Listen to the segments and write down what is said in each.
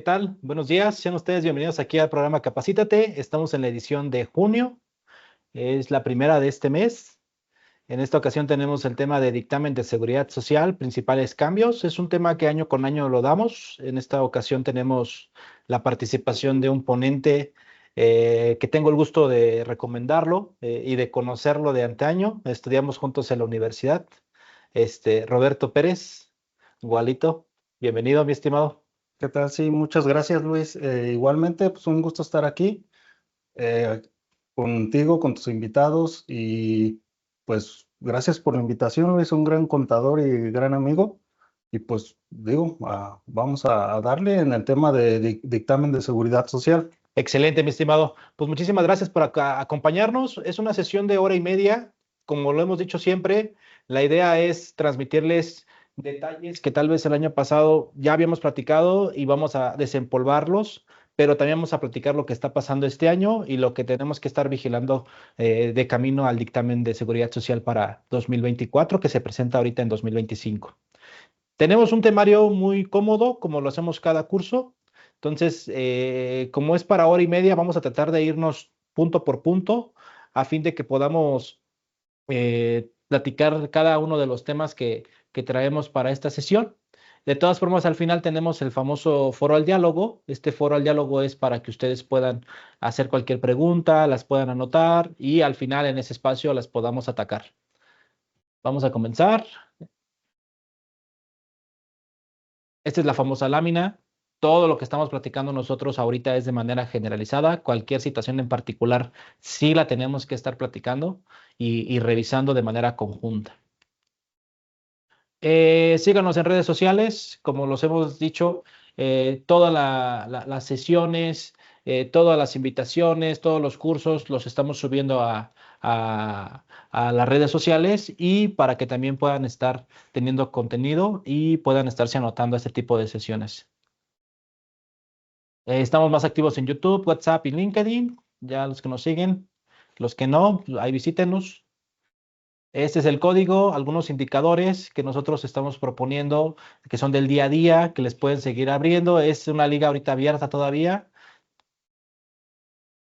tal? Buenos días, sean ustedes bienvenidos aquí al programa Capacítate. Estamos en la edición de junio, es la primera de este mes. En esta ocasión tenemos el tema de dictamen de seguridad social, principales cambios. Es un tema que año con año lo damos. En esta ocasión tenemos la participación de un ponente que tengo el gusto de recomendarlo y de conocerlo de antaño. Estudiamos juntos en la universidad. Roberto Pérez, Gualito, bienvenido, mi estimado. ¿Qué tal? Sí, muchas gracias, Luis. Igualmente, pues un gusto estar aquí eh, contigo, con tus invitados y pues gracias por la invitación, Luis, un gran contador y gran amigo. Y pues digo, vamos a darle en el tema de dictamen de seguridad social. Excelente, mi estimado. Pues muchísimas gracias por acompañarnos. Es una sesión de hora y media. Como lo hemos dicho siempre, la idea es transmitirles detalles que tal vez el año pasado ya habíamos platicado y vamos a desempolvarlos, pero también vamos a platicar lo que está pasando este año y lo que tenemos que estar vigilando de camino al dictamen de seguridad social para 2024 que se presenta ahorita en 2025. Tenemos un temario muy cómodo, como lo hacemos cada curso. Entonces, como es para hora y media, vamos a tratar de irnos punto por punto a fin de que podamos platicar cada uno de los temas que traemos para esta sesión. De todas formas, al final tenemos el famoso foro al diálogo. Este foro al diálogo es para que ustedes puedan hacer cualquier pregunta, las puedan anotar y al final en ese espacio las podamos atacar. Vamos a comenzar. Esta es la famosa lámina. Todo lo que estamos platicando nosotros ahorita es de manera generalizada. Cualquier situación en particular sí la tenemos que estar platicando y revisando de manera conjunta. Síganos en redes sociales, como los hemos dicho, todas las sesiones, todas las invitaciones, todos los cursos los estamos subiendo a las redes sociales y para que también puedan estar teniendo contenido y puedan estarse anotando a este tipo de sesiones. Estamos más activos en YouTube, WhatsApp y LinkedIn. Ya los que nos siguen, los que no, pues ahí visítenos. Este es el código, algunos indicadores que nosotros estamos proponiendo, que son del día a día, que les pueden seguir abriendo. Es una liga ahorita abierta todavía.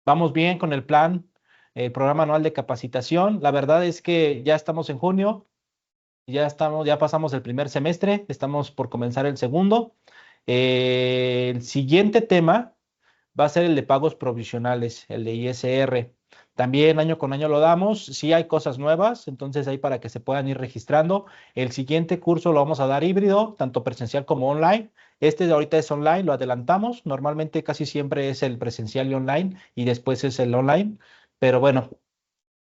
Vamos bien con el plan, el programa anual de capacitación. La verdad es que ya estamos en junio, ya pasamos el primer semestre, estamos por comenzar el segundo. El siguiente tema va a ser el de pagos provisionales, el de ISR. También año con año lo damos. Sí hay cosas nuevas, entonces ahí para que se puedan ir registrando. El siguiente curso lo vamos a dar híbrido, tanto presencial como online. Este de ahorita es online, lo adelantamos. Normalmente casi siempre es el presencial y online y después es el online. Pero bueno,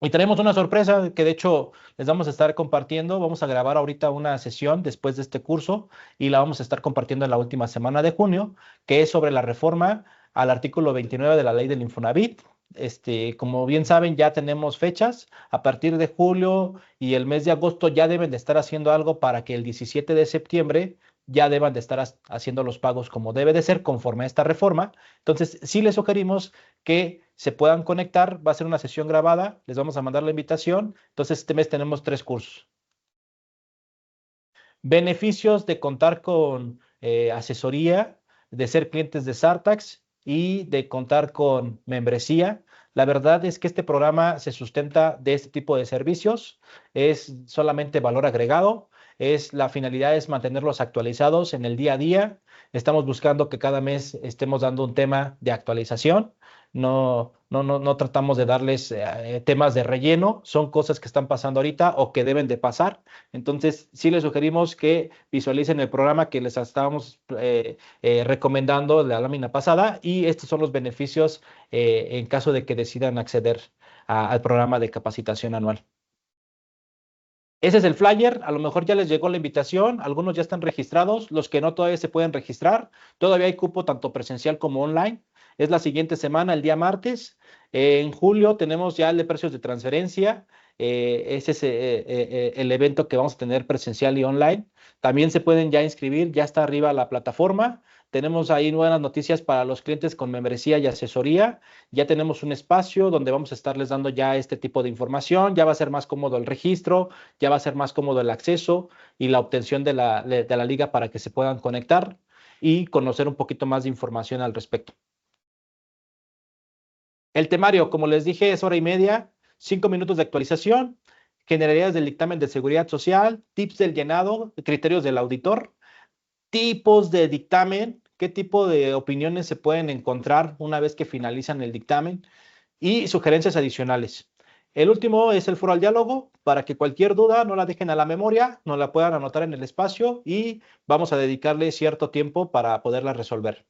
y tenemos una sorpresa que de hecho les vamos a estar compartiendo. Vamos a grabar ahorita una sesión después de este curso y la vamos a estar compartiendo en la última semana de junio, que es sobre la reforma al artículo 29 de la ley del Infonavit. Como bien saben, ya tenemos fechas. A partir de julio y el mes de agosto ya deben de estar haciendo algo para que el 17 de septiembre ya deban de estar haciendo los pagos como debe de ser conforme a esta reforma. Entonces, sí les sugerimos que se puedan conectar. Va a ser una sesión grabada. Les vamos a mandar la invitación. Entonces, este mes tenemos 3 cursos. Beneficios de contar con asesoría, de ser clientes de Sartax y de contar con membresía. La verdad es que este programa se sustenta de este tipo de servicios. Es solamente valor agregado. La finalidad es mantenerlos actualizados en el día a día. Estamos buscando que cada mes estemos dando un tema de actualización. No tratamos de darles temas de relleno. Son cosas que están pasando ahorita o que deben de pasar. Entonces, sí les sugerimos que visualicen el programa que les estábamos recomendando de la lámina pasada y estos son los beneficios en caso de que decidan acceder al programa de capacitación anual. Ese es el flyer, a lo mejor ya les llegó la invitación, algunos ya están registrados, los que no todavía se pueden registrar, todavía hay cupo tanto presencial como online. Es la siguiente semana, el día martes. En julio tenemos ya el de precios de transferencia. Ese es el evento que vamos a tener presencial y online. También se pueden ya inscribir, ya está arriba la plataforma. Tenemos ahí buenas noticias para los clientes con membresía y asesoría. Ya tenemos un espacio donde vamos a estarles dando ya este tipo de información. Ya va a ser más cómodo el registro, ya va a ser más cómodo el acceso y la obtención de la liga para que se puedan conectar. y conocer un poquito más de información al respecto. El temario, como les dije, es hora y media, 5 minutos de actualización, generalidades del dictamen de seguridad social, tips del llenado, criterios del auditor, tipos de dictamen, qué tipo de opiniones se pueden encontrar una vez que finalizan el dictamen y sugerencias adicionales. El último es el foro al diálogo, para que cualquier duda no la dejen a la memoria, no la puedan anotar en el espacio y vamos a dedicarle cierto tiempo para poderla resolver.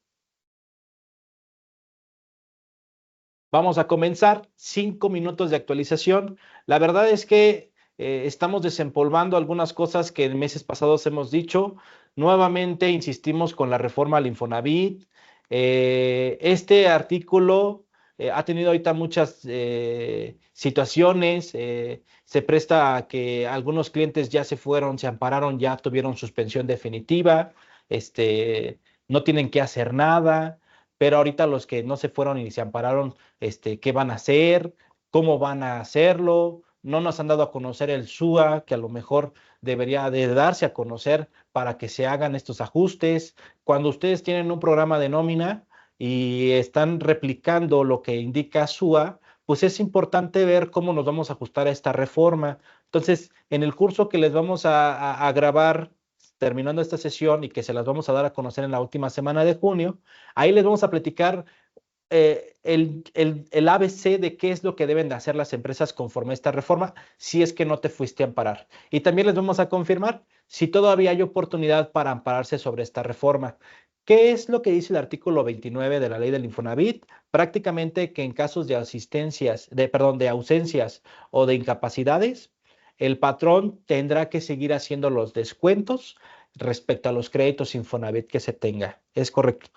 Vamos a comenzar 5 minutos de actualización. La verdad es que estamos desempolvando algunas cosas que en meses pasados hemos dicho. Nuevamente insistimos con la reforma al Infonavit. Este artículo ha tenido ahorita muchas situaciones. Se presta a que algunos clientes ya se fueron, se ampararon, ya tuvieron suspensión definitiva. No tienen que hacer nada, pero ahorita los que no se fueron y se ampararon, qué van a hacer, cómo van a hacerlo. No nos han dado a conocer el SUA, que a lo mejor debería de darse a conocer para que se hagan estos ajustes. Cuando ustedes tienen un programa de nómina y están replicando lo que indica SUA, pues es importante ver cómo nos vamos a ajustar a esta reforma. Entonces, en el curso que les vamos a grabar terminando esta sesión y que se las vamos a dar a conocer en la última semana de junio, ahí les vamos a platicar el ABC de qué es lo que deben de hacer las empresas conforme a esta reforma, si es que no te fuiste a amparar. Y también les vamos a confirmar si todavía hay oportunidad para ampararse sobre esta reforma. ¿Qué es lo que dice el artículo 29 de la ley del Infonavit? Prácticamente que en casos de de ausencias o de incapacidades, el patrón tendrá que seguir haciendo los descuentos respecto a los créditos Infonavit que se tenga. Es correcto,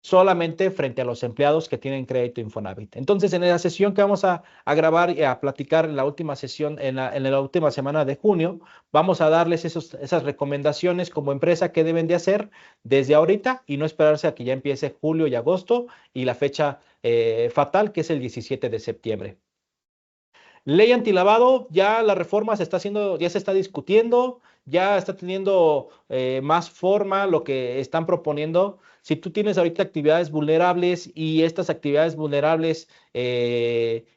solamente frente a los empleados que tienen crédito Infonavit. Entonces, en la sesión que vamos a grabar y a platicar en la última sesión, en la última semana de junio, vamos a darles esas recomendaciones como empresa que deben de hacer desde ahorita y no esperarse a que ya empiece julio y agosto y la fecha fatal, que es el 17 de septiembre. Ley antilavado, ya la reforma se está haciendo, ya se está discutiendo, ya está teniendo más forma lo que están proponiendo. Si tú tienes ahorita actividades vulnerables y estas actividades vulnerables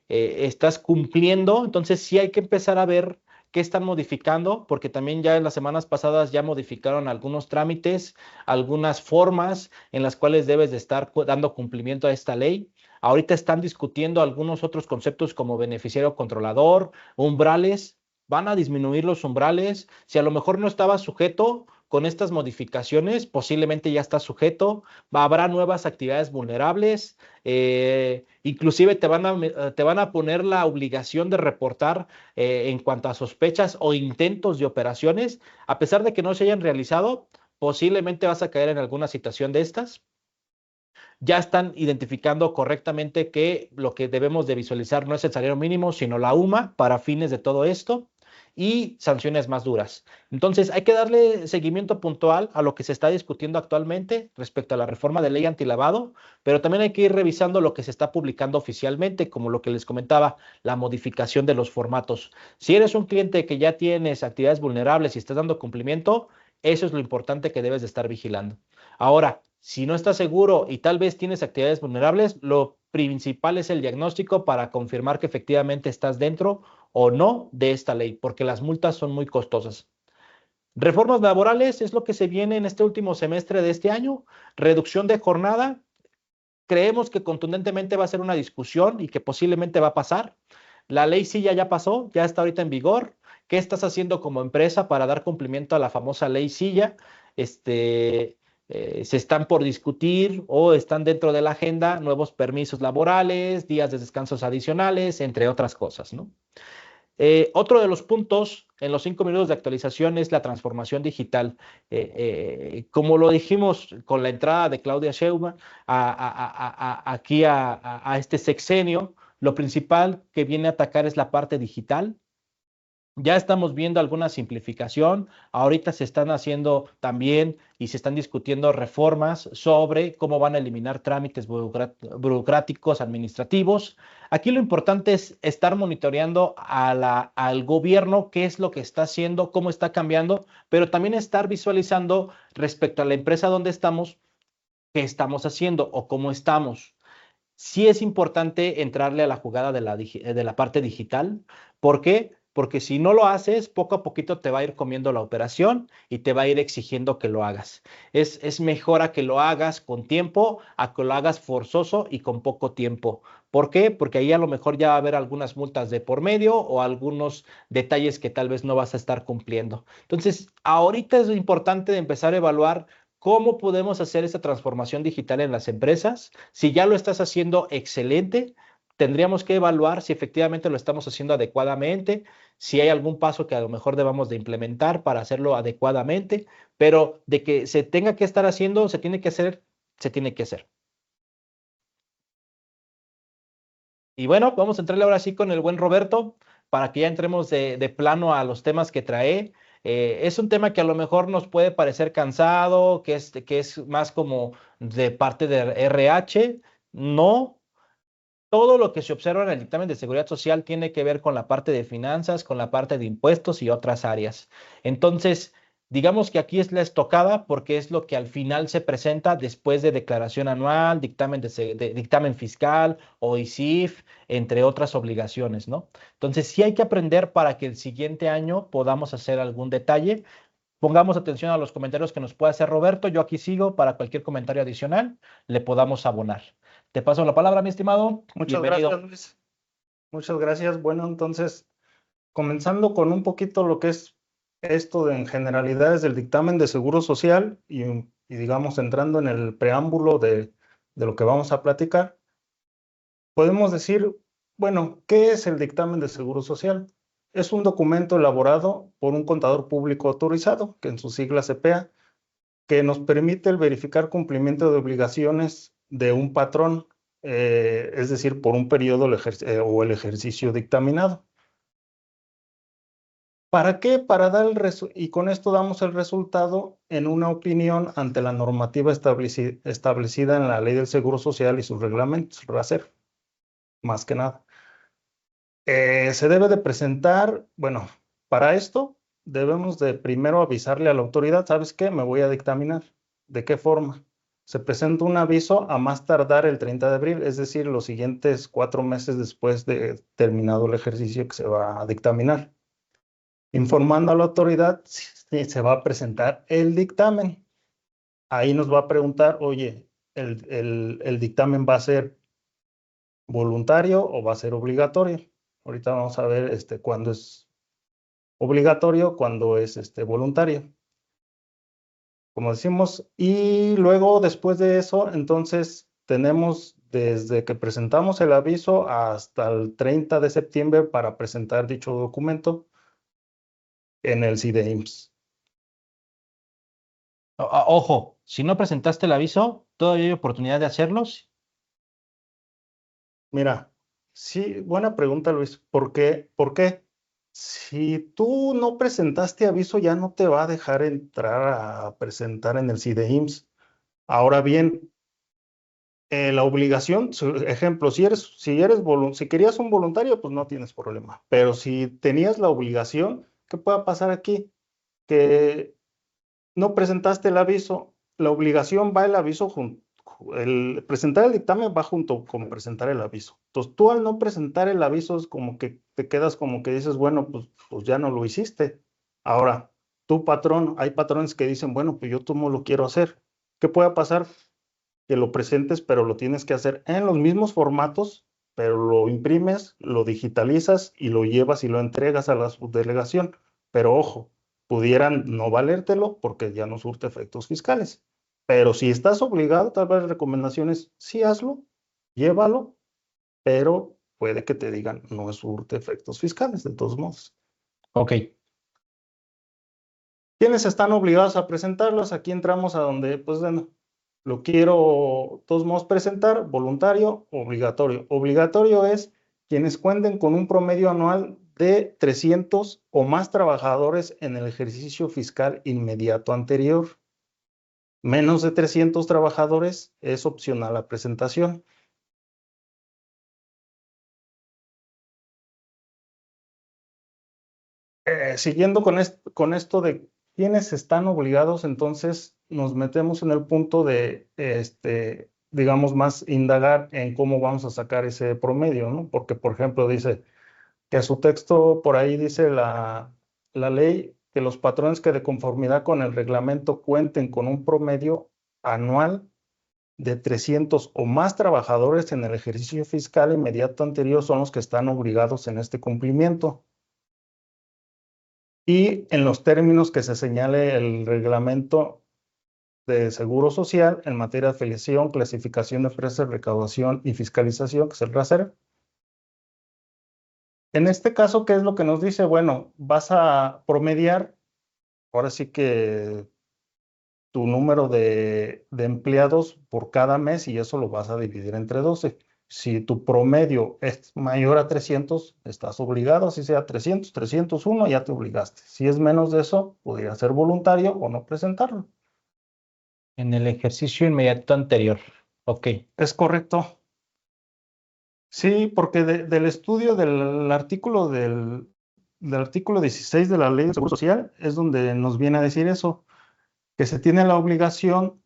estás cumpliendo, entonces sí hay que empezar a ver qué están modificando, porque también ya en las semanas pasadas ya modificaron algunos trámites, algunas formas en las cuales debes de estar dando cumplimiento a esta ley. Ahorita están discutiendo algunos otros conceptos como beneficiario controlador, umbrales. Van a disminuir los umbrales. Si a lo mejor no estaba sujeto con estas modificaciones, posiblemente ya está sujeto. Habrá nuevas actividades vulnerables. Inclusive te van a poner la obligación de reportar en cuanto a sospechas o intentos de operaciones. A pesar de que no se hayan realizado, posiblemente vas a caer en alguna situación de estas. Ya están identificando correctamente que lo que debemos de visualizar no es el salario mínimo, sino la UMA para fines de todo esto y sanciones más duras. Entonces, hay que darle seguimiento puntual a lo que se está discutiendo actualmente respecto a la reforma de ley antilavado, pero también hay que ir revisando lo que se está publicando oficialmente, como lo que les comentaba, la modificación de los formatos. Si eres un cliente que ya tienes actividades vulnerables y estás dando cumplimiento, eso es lo importante que debes de estar vigilando. Ahora, si no estás seguro y tal vez tienes actividades vulnerables, lo principal es el diagnóstico para confirmar que efectivamente estás dentro o no de esta ley, porque las multas son muy costosas. Reformas laborales es lo que se viene en este último semestre de este año. Reducción de jornada. Creemos que contundentemente va a ser una discusión y que posiblemente va a pasar. La ley Silla ya pasó, ya está ahorita en vigor. ¿Qué estás haciendo como empresa para dar cumplimiento a la famosa ley Silla? Se están por discutir o están dentro de la agenda nuevos permisos laborales, días de descansos adicionales, entre otras cosas, ¿no? Otro de los puntos en los 5 minutos de actualización es la transformación digital. Como lo dijimos con la entrada de Claudia Sheinbaum aquí a este sexenio, lo principal que viene a atacar es la parte digital. Ya estamos viendo alguna simplificación. Ahorita se están haciendo también y se están discutiendo reformas sobre cómo van a eliminar trámites burocráticos administrativos. Aquí lo importante es estar monitoreando al gobierno, qué es lo que está haciendo, cómo está cambiando, pero también estar visualizando respecto a la empresa donde estamos, qué estamos haciendo o cómo estamos. Sí es importante entrarle a la jugada de la parte digital. ¿Por qué? Porque si no lo haces, poco a poquito te va a ir comiendo la operación y te va a ir exigiendo que lo hagas. Es mejor a que lo hagas con tiempo, a que lo hagas forzoso y con poco tiempo. ¿Por qué? Porque ahí a lo mejor ya va a haber algunas multas de por medio o algunos detalles que tal vez no vas a estar cumpliendo. Entonces, ahorita es importante empezar a evaluar cómo podemos hacer esta transformación digital en las empresas. Si ya lo estás haciendo excelente, tendríamos que evaluar si efectivamente lo estamos haciendo adecuadamente, si hay algún paso que a lo mejor debamos de implementar para hacerlo adecuadamente, pero de que se tenga que estar haciendo, se tiene que hacer, se tiene que hacer. Y bueno, vamos a entrarle ahora sí con el buen Roberto para que ya entremos de plano a los temas que trae. Es un tema que a lo mejor nos puede parecer cansado, que es más como de parte de RH. No, todo lo que se observa en el dictamen de seguridad social tiene que ver con la parte de finanzas, con la parte de impuestos y otras áreas. Entonces, digamos que aquí es la estocada porque es lo que al final se presenta después de declaración anual, dictamen fiscal o ISIF, entre otras obligaciones, ¿no? Entonces, sí hay que aprender para que el siguiente año podamos hacer algún detalle. Pongamos atención a los comentarios que nos puede hacer Roberto. Yo aquí sigo para cualquier comentario adicional, le podamos abonar. Te paso la palabra, mi estimado. Muchas gracias, Bienvenido. Luis. Muchas gracias. Bueno, entonces, comenzando con un poquito lo que es esto de en generalidades del dictamen de Seguro Social y digamos entrando en el preámbulo de lo que vamos a platicar, podemos decir, bueno, ¿qué es el dictamen de Seguro Social? Es un documento elaborado por un contador público autorizado, que en sus siglas CPA, que nos permite el verificar cumplimiento de obligaciones de un patrón, es decir, por un periodo o el ejercicio dictaminado. ¿Para qué? Para dar y con esto damos el resultado en una opinión ante la normativa establecida en la Ley del Seguro Social y sus reglamentos, RASER, más que nada. Se debe de presentar, bueno, para esto debemos de primero avisarle a la autoridad, ¿sabes qué? Me voy a dictaminar. ¿De qué forma? Se presenta un aviso a más tardar el 30 de abril, es decir, los siguientes 4 meses después de terminado el ejercicio que se va a dictaminar, informando a la autoridad si se va a presentar el dictamen. Ahí nos va a preguntar, oye, ¿el dictamen va a ser voluntario o va a ser obligatorio? Ahorita vamos a ver cuándo es obligatorio, cuándo es voluntario, como decimos. Y luego, después de eso, entonces tenemos desde que presentamos el aviso hasta el 30 de septiembre para presentar dicho documento en el CIDEIMS. Ojo, si no presentaste el aviso, todavía hay oportunidad de hacerlos. Mira, sí, buena pregunta, Luis. ¿Por qué? ¿Por qué? Si tú no presentaste aviso, ya no te va a dejar entrar a presentar en el CIDEIMS. Ahora bien, la obligación, ejemplo, si querías un voluntario, pues no tienes problema. Pero si tenías la obligación, ¿qué puede pasar aquí? Que no presentaste el aviso, la obligación va el aviso junto, el presentar el dictamen va junto con presentar el aviso. Entonces, tú al no presentar el aviso es como que te quedas como que dices, bueno, pues ya no lo hiciste. Ahora, tu patrón, hay patrones que dicen, bueno, pues yo no lo quiero hacer. ¿Qué puede pasar? Que lo presentes, pero lo tienes que hacer en los mismos formatos, pero lo imprimes, lo digitalizas y lo llevas y lo entregas a la subdelegación. Pero ojo, pudieran no valértelo porque ya no surte efectos fiscales. Pero si estás obligado, tal vez recomendaciones, sí hazlo, llévalo, pero puede que te digan no surte efectos fiscales, de todos modos. Ok. ¿Quiénes están obligados a presentarlos? Aquí entramos a donde, pues bueno, lo quiero, de todos modos, presentar, voluntario, obligatorio. Obligatorio es quienes cuenten con un promedio anual de 300 o más trabajadores en el ejercicio fiscal inmediato anterior. Menos de 300 trabajadores es opcional la presentación. Siguiendo con esto de quiénes están obligados, entonces nos metemos en el punto de, digamos, más indagar en cómo vamos a sacar ese promedio, ¿no? Porque, por ejemplo, dice que a su texto por ahí dice la ley que los patrones que de conformidad con el reglamento cuenten con un promedio anual de 300 o más trabajadores en el ejercicio fiscal inmediato anterior son los que están obligados en este cumplimiento. Y en los términos que se señale el reglamento de Seguro Social en materia de afiliación, clasificación de empresas, recaudación y fiscalización, que es el RASER. En este caso, ¿qué es lo que nos dice? Bueno, vas a promediar, ahora sí que tu número de empleados por cada mes y eso lo vas a dividir entre 12. Si tu promedio es mayor a 300, estás obligado, así sea 300, 301, ya te obligaste. Si es menos de eso, podría ser voluntario o no presentarlo. En el ejercicio inmediato anterior. Ok. ¿Es correcto? Sí, porque del estudio del artículo 16 de la Ley de Seguro Social es donde nos viene a decir eso, que se tiene la obligación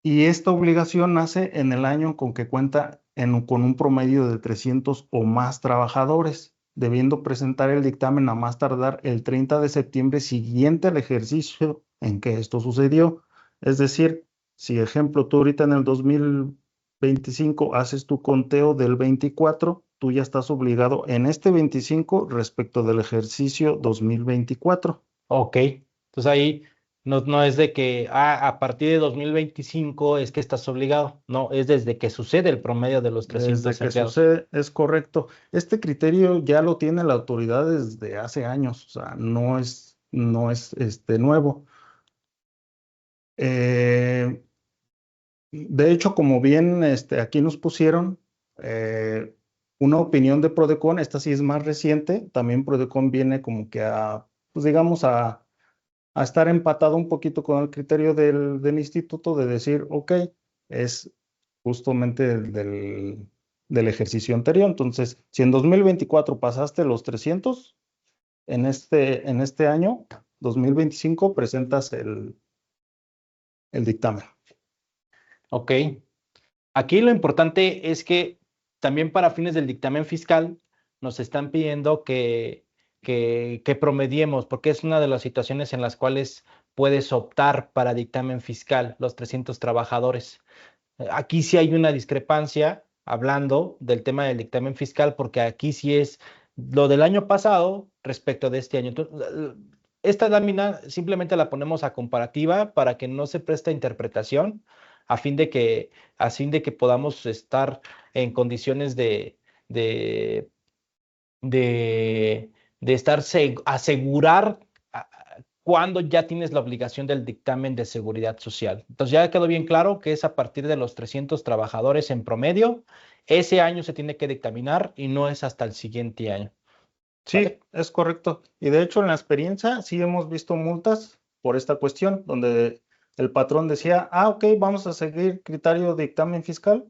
y esta obligación nace en el año con que cuenta con un promedio de 300 o más trabajadores, debiendo presentar el dictamen a más tardar el 30 de septiembre siguiente al ejercicio en que esto sucedió. Es decir, si ejemplo tú ahorita en el 2025 haces tu conteo del 24, tú ya estás obligado en este 25 respecto del ejercicio 2024. Ok. Entonces ahí no es de que a partir de 2025 es que estás obligado. No, es desde que sucede el promedio de los Desde 300 que empleados. sucede, es correcto. Este criterio ya lo tiene la autoridad desde hace años, o sea, no es nuevo. Eh, de hecho, como bien aquí nos pusieron una opinión de Prodecon, esta sí es más reciente, también Prodecon viene como que pues digamos, a estar empatado un poquito con el criterio del instituto de decir, ok, es justamente del ejercicio anterior. Entonces, si en 2024 pasaste los 300, en este año, 2025, presentas el dictamen. Ok. Aquí lo importante es que también para fines del dictamen fiscal nos están pidiendo que promediemos, porque es una de las situaciones en las cuales puedes optar para dictamen fiscal, los 300 trabajadores. Aquí sí hay una discrepancia hablando del tema del dictamen fiscal, porque aquí sí es lo del año pasado respecto de este año. Entonces, esta lámina simplemente la ponemos a comparativa para que no se preste interpretación, a fin de que, a fin de que podamos estar en condiciones de, de, de estar asegurar cuando ya tienes la obligación del dictamen de seguridad social. Entonces ya quedó bien claro que es a partir de los 300 trabajadores en promedio, ese año se tiene que dictaminar y no es hasta el siguiente año. Sí, ¿Sale? es correcto. Y de hecho, en la experiencia sí hemos visto multas por esta cuestión, donde el patrón decía, ok, vamos a seguir criterio de dictamen fiscal.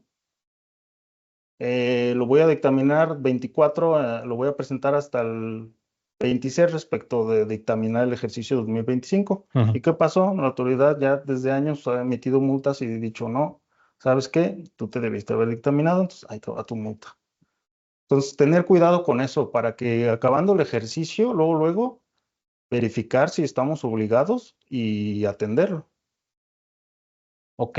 Lo voy a dictaminar 24, lo voy a presentar hasta el 26 respecto de dictaminar el ejercicio 2025. Ujú. ¿Y qué pasó? La autoridad ya desde años ha emitido multas y dicho, no, ¿sabes qué? Tú te debiste haber dictaminado, entonces ahí te va tu multa. Entonces, tener cuidado con eso para que acabando el ejercicio, luego, verificar si estamos obligados y atenderlo. Ok,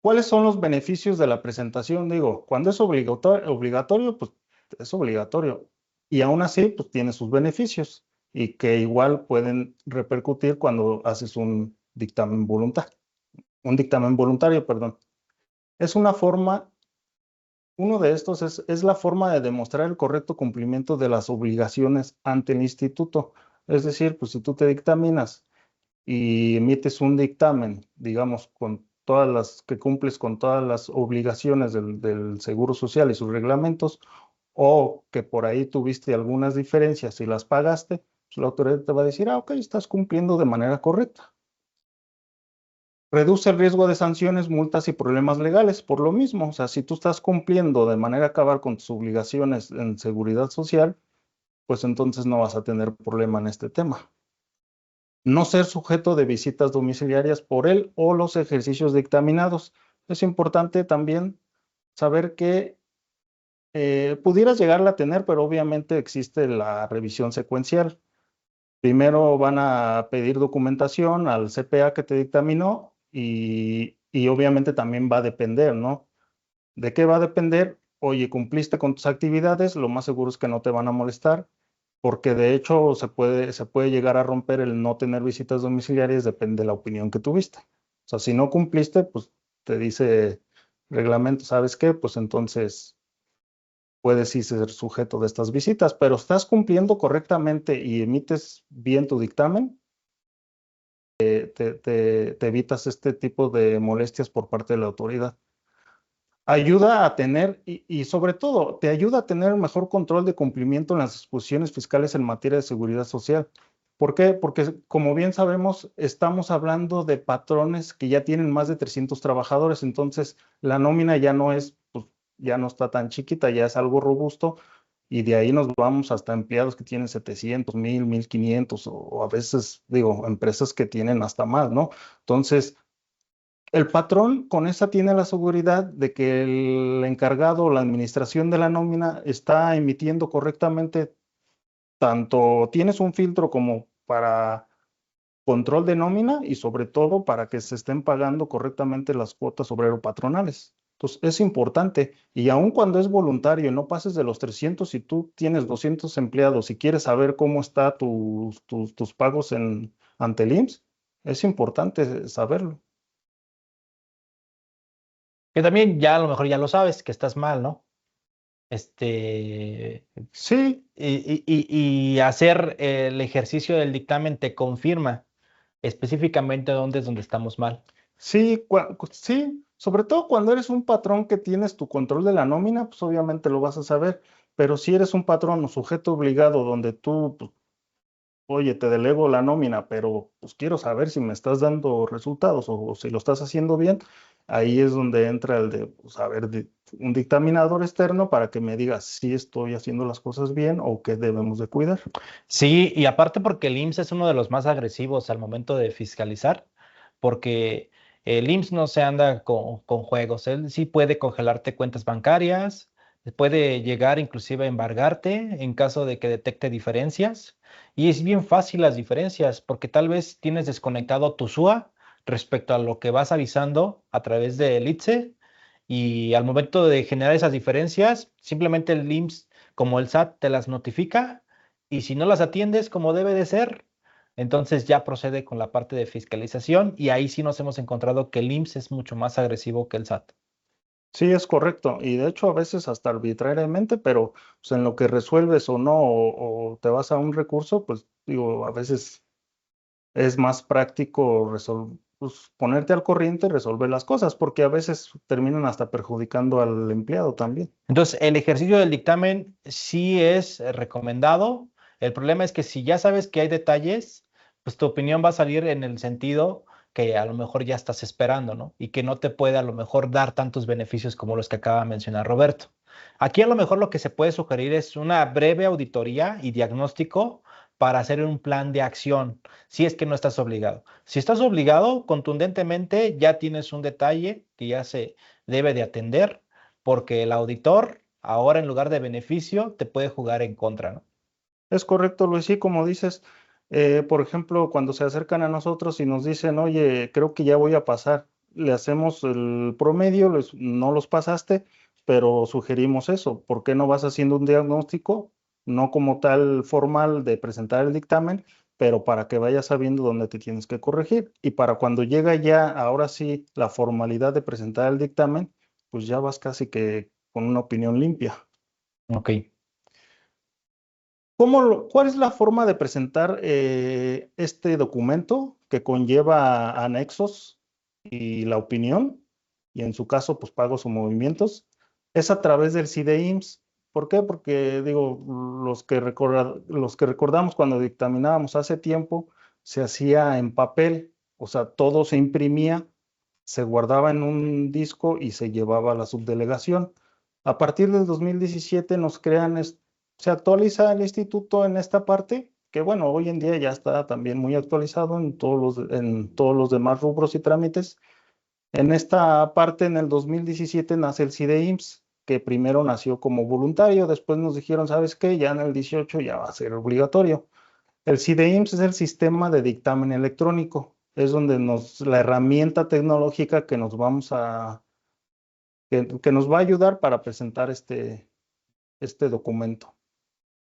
¿Cuáles son los beneficios de la presentación? Digo, cuando es obligatorio, pues es obligatorio. Y aún así, pues tiene sus beneficios y que igual pueden repercutir cuando haces un dictamen voluntario, perdón. Es una forma, uno de estos es la forma de demostrar el correcto cumplimiento de las obligaciones ante el instituto. Es decir, pues si tú te dictaminas y emites un dictamen, digamos, que cumples con todas las obligaciones del Seguro Social y sus reglamentos, o que por ahí tuviste algunas diferencias y las pagaste, pues la autoridad te va a decir, ok, estás cumpliendo de manera correcta. Reduce el riesgo de sanciones, multas y problemas legales por lo mismo. O sea, si tú estás cumpliendo de manera cabal con tus obligaciones en seguridad social, pues entonces no vas a tener problema en este tema. No ser sujeto de visitas domiciliarias por él o los ejercicios dictaminados. Es importante también saber que pudieras llegarla a tener, pero obviamente existe la revisión secuencial. Primero van a pedir documentación al CPA que te dictaminó y obviamente también va a depender, ¿no? ¿De qué va a depender? Oye, cumpliste con tus actividades, lo más seguro es que no te van a molestar, porque de hecho se puede llegar a romper el no tener visitas domiciliarias, depende de la opinión que tuviste. O sea, si no cumpliste, pues te dice reglamento, ¿sabes qué? Pues entonces puedes sí ser sujeto de estas visitas, pero estás cumpliendo correctamente y emites bien tu dictamen, te evitas este tipo de molestias por parte de la autoridad. Ayuda a tener, y sobre todo, te ayuda a tener mejor control de cumplimiento en las disposiciones fiscales en materia de seguridad social. ¿Por qué? Porque, como bien sabemos, estamos hablando de patrones que ya tienen más de 300 trabajadores, entonces la nómina ya no es, pues, ya no está tan chiquita, ya es algo robusto, y de ahí nos vamos hasta empleados que tienen 700, 1000, 1500, o a veces, digo, empresas que tienen hasta más, ¿no? Entonces, el patrón con esa tiene la seguridad de que el encargado o la administración de la nómina está emitiendo correctamente, tanto tienes un filtro como para control de nómina y sobre todo para que se estén pagando correctamente las cuotas obrero-patronales. Entonces, es importante. Y aun cuando es voluntario, no pases de los 300 y tú tienes 200 empleados y quieres saber cómo están tus pagos ante el IMSS, es importante saberlo. Que también ya a lo mejor ya lo sabes, que estás mal, ¿no? Este, Sí, y hacer el ejercicio del dictamen te confirma específicamente dónde es donde estamos mal. sí, sí, sobre todo cuando eres un patrón que tienes tu control de la nómina, pues obviamente lo vas a saber, pero si eres un patrón o sujeto obligado donde tú, pues, oye, te delego la nómina, pero pues quiero saber si me estás dando resultados o si lo estás haciendo bien, ahí es donde entra el de, pues, a ver, un dictaminador externo para que me diga si estoy haciendo las cosas bien o qué debemos de cuidar. Sí, y aparte porque el IMSS es uno de los más agresivos al momento de fiscalizar, porque el IMSS no se anda con juegos, él sí puede congelarte cuentas bancarias, puede llegar inclusive a embargarte en caso de que detecte diferencias, y es bien fácil las diferencias, porque tal vez tienes desconectado tu SUA respecto a lo que vas avisando a través del ITSE, y al momento de generar esas diferencias, simplemente el IMSS, como el SAT, te las notifica y si no las atiendes como debe de ser, entonces ya procede con la parte de fiscalización y ahí sí nos hemos encontrado que el IMSS es mucho más agresivo que el SAT. Sí, es correcto. Y de hecho a veces hasta arbitrariamente, pero pues, en lo que resuelves o no, o te vas a un recurso, pues digo, a veces es más práctico pues, ponerte al corriente y resolver las cosas, porque a veces terminan hasta perjudicando al empleado también. Entonces, el ejercicio del dictamen sí es recomendado. El problema es que si ya sabes que hay detalles, pues tu opinión va a salir en el sentido que a lo mejor ya estás esperando, ¿no? Y que no te puede a lo mejor dar tantos beneficios como los que acaba de mencionar Roberto. Aquí a lo mejor lo que se puede sugerir es una breve auditoría y diagnóstico para hacer un plan de acción, si es que no estás obligado. Si estás obligado, contundentemente ya tienes un detalle que ya se debe de atender porque el auditor ahora en lugar de beneficio te puede jugar en contra, ¿no? Es correcto, Luis, sí, como dices, por ejemplo, cuando se acercan a nosotros y nos dicen, oye, creo que ya voy a pasar, le hacemos el promedio, no los pasaste, pero sugerimos eso. ¿Por qué no vas haciendo un diagnóstico? No como tal formal de presentar el dictamen, pero para que vayas sabiendo dónde te tienes que corregir. Y para cuando llega ya, ahora sí, la formalidad de presentar el dictamen, pues ya vas casi que con una opinión limpia. Ok. ¿Cuál es la forma de presentar este documento que conlleva anexos y la opinión? Y en su caso, pues pagos o movimientos. Es a través del CIDE IMSS. ¿Por qué? Porque digo, los que recordamos cuando dictaminábamos hace tiempo, se hacía en papel, o sea, todo se imprimía, se guardaba en un disco y se llevaba a la subdelegación. A partir del 2017 se actualiza el instituto en esta parte, que bueno, hoy en día ya está también muy actualizado en todos los demás rubros y trámites. En esta parte, en el 2017, nace el CIDE-IMSS, que primero nació como voluntario, después nos dijeron, ¿sabes qué? Ya en el 18 ya va a ser obligatorio. El CIDE-IMSS es el sistema de dictamen electrónico, es donde la herramienta tecnológica que nos va a ayudar para presentar este documento.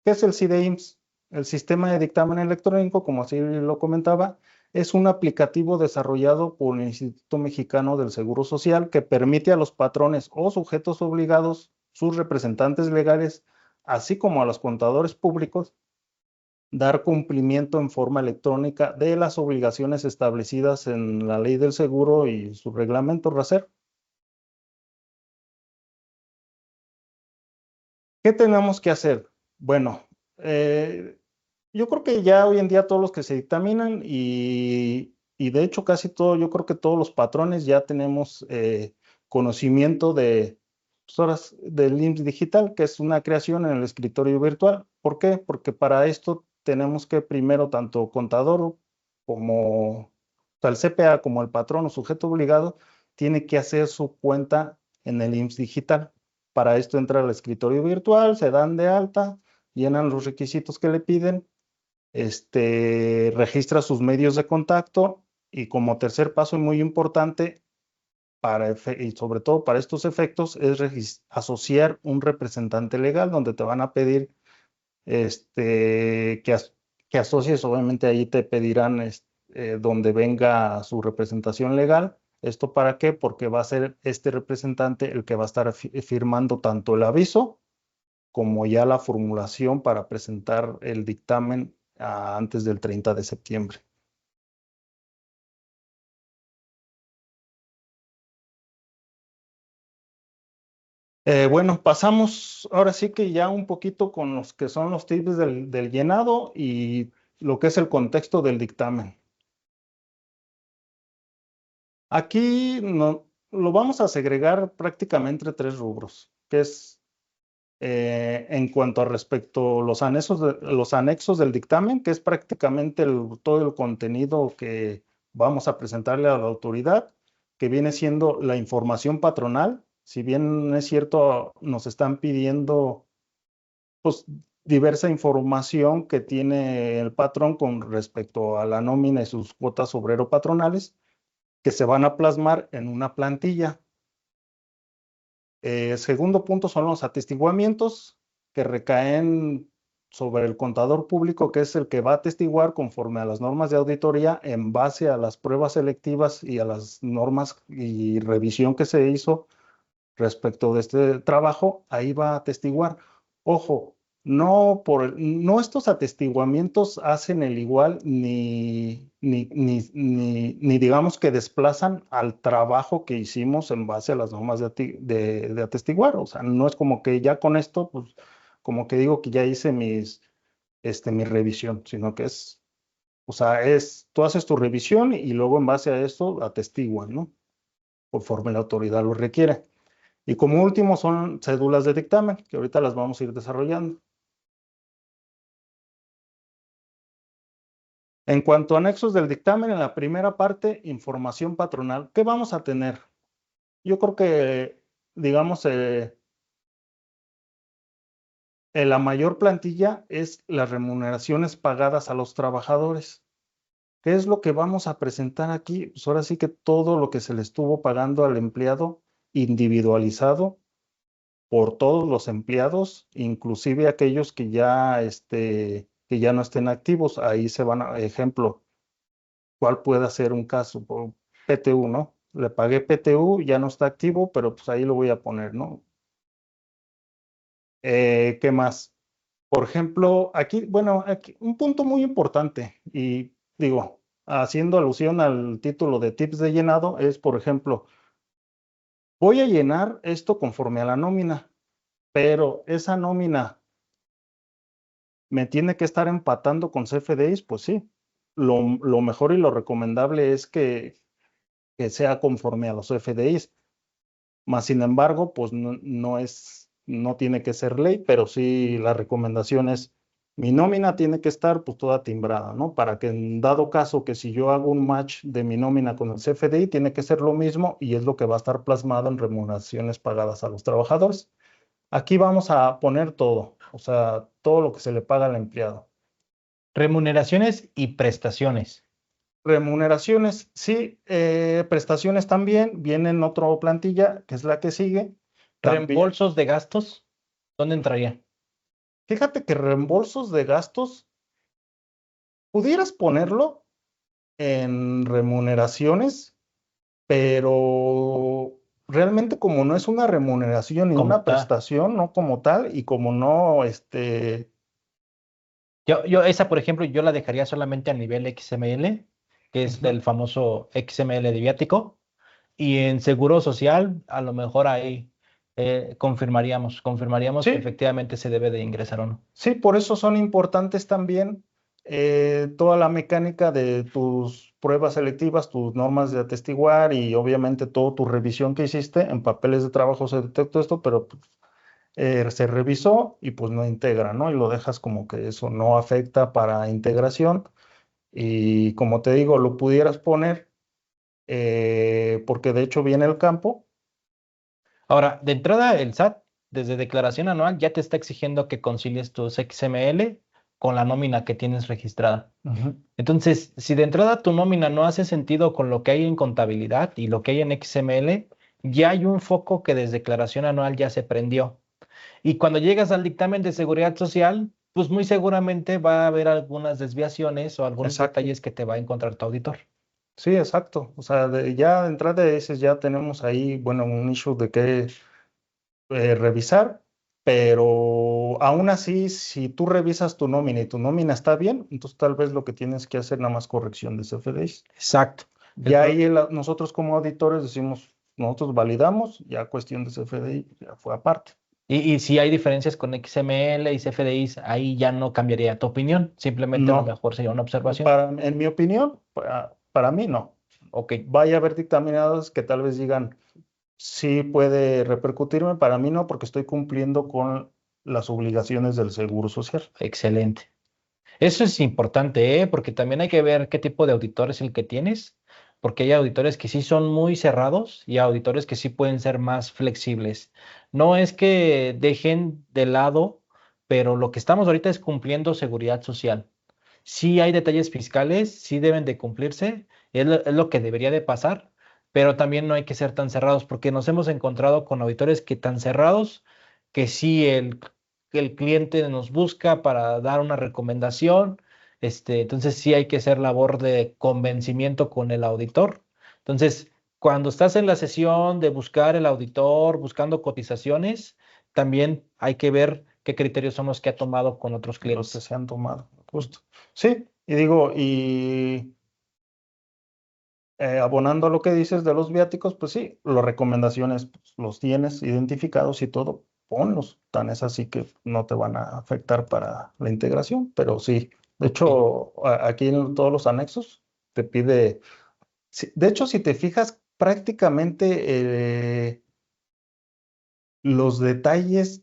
¿Qué es el CIDE-IMSS? El sistema de dictamen electrónico, como así lo comentaba, es un aplicativo desarrollado por el Instituto Mexicano del Seguro Social que permite a los patrones o sujetos obligados, sus representantes legales, así como a los contadores públicos, dar cumplimiento en forma electrónica de las obligaciones establecidas en la Ley del Seguro y su reglamento RACER. ¿Qué tenemos que hacer? Bueno, yo creo que ya hoy en día todos los que se dictaminan y de hecho casi todo, yo creo que todos los patrones ya tenemos conocimiento del IMSS Digital, que es una creación en el escritorio virtual. ¿Por qué? Porque para esto tenemos que primero tanto contador como o sea, el CPA como el patrón o sujeto obligado tiene que hacer su cuenta en el IMSS Digital. Para esto entra al escritorio virtual, se dan de alta, llenan los requisitos que le piden, registra sus medios de contacto y como tercer paso muy importante, y sobre todo para estos efectos, es asociar un representante legal donde te van a pedir que asocies, obviamente ahí te pedirán donde venga su representación legal. ¿Esto para qué? Porque va a ser este representante el que va a estar firmando tanto el aviso como ya la formulación para presentar el dictamen antes del 30 de septiembre. Bueno, pasamos ahora sí que ya un poquito con los que son los tips del llenado y lo que es el contexto del dictamen. Aquí lo vamos a segregar prácticamente entre tres rubros, que es en cuanto a respecto a los anexos del dictamen, que es prácticamente todo el contenido que vamos a presentarle a la autoridad, que viene siendo la información patronal. Si bien es cierto, nos están pidiendo pues, diversa información que tiene el patrón con respecto a la nómina y sus cuotas obrero patronales, que se van a plasmar en una plantilla. Segundo punto son los atestiguamientos que recaen sobre el contador público, que es el que va a atestiguar conforme a las normas de auditoría en base a las pruebas selectivas y a las normas y revisión que se hizo respecto de este trabajo, ahí va a atestiguar. Ojo, no estos atestiguamientos hacen el igual ni digamos que desplazan al trabajo que hicimos en base a las normas de atestiguar. O sea, no es como que ya con esto, pues como que digo que ya hice mi revisión, sino que o sea, tú haces tu revisión y luego en base a esto atestiguan, ¿no? Conforme la autoridad lo requiere. Y como último son cédulas de dictamen, que ahorita las vamos a ir desarrollando. En cuanto a anexos del dictamen, en la primera parte, información patronal. ¿Qué vamos a tener? Yo creo que, digamos, la mayor plantilla es las remuneraciones pagadas a los trabajadores. ¿Qué es lo que vamos a presentar aquí? Pues ahora sí que todo lo que se le estuvo pagando al empleado individualizado por todos los empleados, inclusive aquellos que ya no estén activos. Ahí se van a, ejemplo, ¿cuál puede ser un caso? Por PTU, ¿no? Le pagué PTU, ya no está activo, pero pues ahí lo voy a poner, ¿no? ¿Qué más? Por ejemplo, aquí, bueno, aquí, un punto muy importante, y digo, haciendo alusión al título de tips de llenado, es, por ejemplo, voy a llenar esto conforme a la nómina. pero esa nómina me tiene que estar empatando con CFDIs, pues sí. Lo mejor y lo recomendable es que sea conforme a los CFDIs. Más sin embargo, pues no tiene que ser ley, pero sí la recomendación es, mi nómina tiene que estar pues toda timbrada, ¿no? Para que en dado caso que si yo hago un match de mi nómina con el CFDI, tiene que ser lo mismo y es lo que va a estar plasmado en remuneraciones pagadas a los trabajadores. Aquí vamos a poner todo, o sea, todo lo que se le paga al empleado. Remuneraciones y prestaciones. Remuneraciones, sí, prestaciones también, viene en otra plantilla, que es la que sigue. También, Reembolsos de gastos, ¿dónde entraría? fíjate que reembolsos de gastos, pudieras ponerlo en remuneraciones, pero realmente como no es una remuneración ni Como una tal. prestación, no como tal, y como no, Esa, por ejemplo, yo la dejaría solamente a nivel XML, que es ujú. del famoso XML de viático. Y en seguro social, a lo mejor ahí confirmaríamos que Sí, efectivamente se debe de ingresar o no. sí, por eso son importantes también toda la mecánica de tus pruebas selectivas, tus normas de atestiguar y obviamente toda tu revisión que hiciste. En papeles de trabajo se detectó esto, pero pues, se revisó y pues no integra, ¿no? Y lo dejas como que eso no afecta para integración. Y como te digo, lo pudieras poner porque de hecho viene el campo. Ahora, de entrada, el SAT, desde declaración anual, ya te está exigiendo que concilies tus XML con la nómina que tienes registrada. Ujú. Entonces, si de entrada tu nómina no hace sentido con lo que hay en contabilidad y lo que hay en XML, ya hay un foco que desde declaración anual ya se prendió. Y cuando llegas al dictamen de seguridad social, pues muy seguramente va a haber algunas desviaciones o algunos Exacto. detalles que te va a encontrar tu auditor. Sí, exacto. O sea, ya de entrada dices, ya tenemos ahí, bueno, un issue de que revisar, pero aún así, si tú revisas tu nómina y tu nómina está bien, entonces tal vez lo que tienes que hacer nada más corrección de CFDIs. Exacto. El Ya pro- ahí nosotros como auditores decimos, nosotros validamos, ya cuestión de CFDI ya fue aparte. y si hay diferencias con XML y CFDIs, ahí ya no cambiaría tu opinión, simplemente a lo No, mejor sería una observación. en mi opinión, para mí no. Ok, Vaya a haber dictaminados que tal vez digan, sí puede repercutirme, para mí no, porque estoy cumpliendo con las obligaciones del Seguro Social. excelente. Eso es importante, ¿eh? Porque también hay que ver qué tipo de auditor es el que tienes, porque hay auditores que sí son muy cerrados y auditores que sí pueden ser más flexibles. No es que dejen de lado, pero lo que estamos ahorita es cumpliendo seguridad social. Sí hay detalles fiscales, sí deben de cumplirse, es lo que debería de pasar, pero también no hay que ser tan cerrados, porque nos hemos encontrado con auditores que tan cerrados que sí el cliente nos busca para dar una recomendación, entonces sí hay que hacer labor de convencimiento con el auditor. Entonces, cuando estás en la sesión de buscar el auditor, buscando cotizaciones, también hay que ver qué criterios son los que ha tomado con otros Los que clientes. se han tomado, justo. Sí, y digo, y abonando a lo que dices de los viáticos, pues sí, las recomendaciones pues, los tienes identificados y todo, ponlos. Tan es así que no te van a afectar para la integración, pero sí. De Ok. hecho, aquí en todos los anexos te pide, de hecho, si te fijas, prácticamente los detalles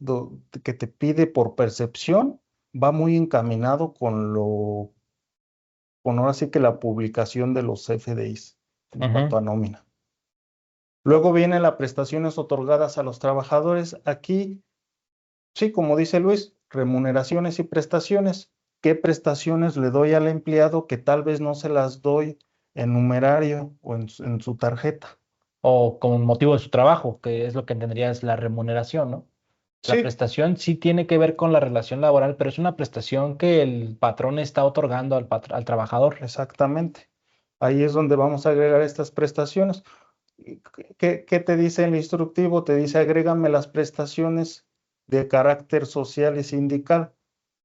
que te pide por percepción va muy encaminado con ahora sí que la publicación de los FDIs en cuanto Ujú. a nómina. Luego vienen las prestaciones otorgadas a los trabajadores. Aquí, sí, como dice Luis, remuneraciones y prestaciones. ¿Qué prestaciones le doy al empleado que tal vez no se las doy en numerario o en su tarjeta? O con motivo de su trabajo, que es lo que entendería es la remuneración, ¿no? La Sí, prestación sí tiene que ver con la relación laboral, pero es una prestación que el patrón está otorgando al trabajador. exactamente. Ahí es donde vamos a agregar estas prestaciones. ¿Qué te dice el instructivo? Te dice, agrégame las prestaciones de carácter social y sindical.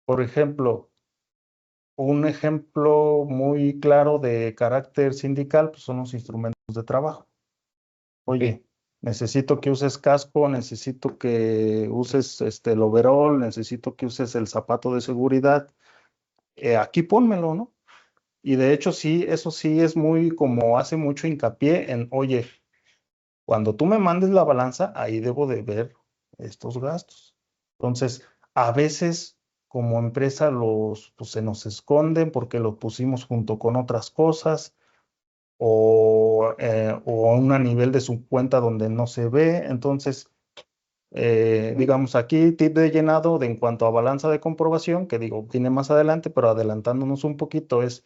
Por ejemplo, un ejemplo muy claro de carácter sindical pues son los instrumentos de trabajo. Ok. Oye, necesito que uses casco, necesito que uses el overall, necesito que uses el zapato de seguridad, aquí pónmelo, ¿no? Y de hecho sí, eso sí es muy como hace mucho hincapié en, oye, cuando tú me mandes la balanza, ahí debo de ver estos gastos. Entonces, a veces como empresa pues, se nos esconden porque los pusimos junto con otras cosas o a un nivel de su cuenta donde no se ve. Entonces, digamos aquí, tip de llenado de en cuanto a balanza de comprobación, que digo, viene más adelante, pero adelantándonos un poquito, es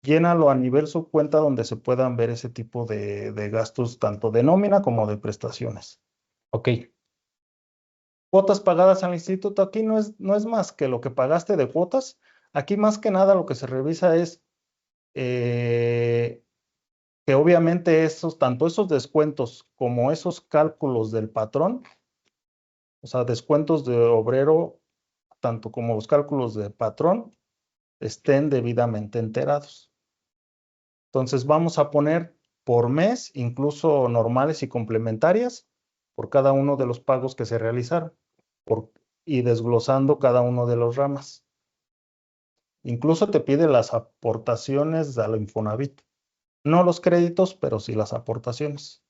llénalo a nivel subcuenta donde se puedan ver ese tipo de gastos, tanto de nómina como de prestaciones. Ok, Cuotas pagadas al instituto, aquí no es más que lo que pagaste de cuotas. Aquí más que nada lo que se revisa es eh, que obviamente tanto esos descuentos como esos cálculos del patrón, o sea, descuentos de obrero, tanto como los cálculos de patrón, estén debidamente enterados. Entonces vamos a poner por mes, incluso normales y complementarias, por cada uno de los pagos que se realizaron y desglosando cada uno de los ramas. Incluso te pide las aportaciones a la Infonavit. No los créditos, pero sí las aportaciones.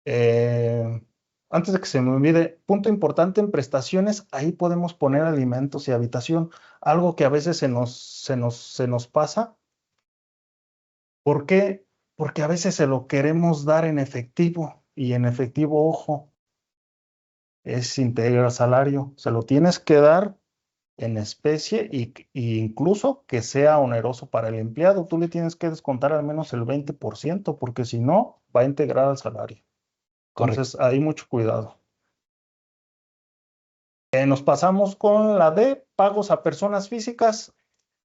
Eh, Antes de que se me olvide, punto importante en prestaciones, ahí podemos poner alimentos y habitación, algo que a veces se nos pasa. ¿Por qué? Porque a veces se lo queremos dar en efectivo y en efectivo, ojo, es integra salario. Se lo tienes que dar en especie y incluso que sea oneroso para el empleado. Tú le tienes que descontar al menos el 20% porque si no, va a integrar al salario. correcto. Entonces, hay mucho cuidado. Nos pasamos con la de pagos a personas físicas.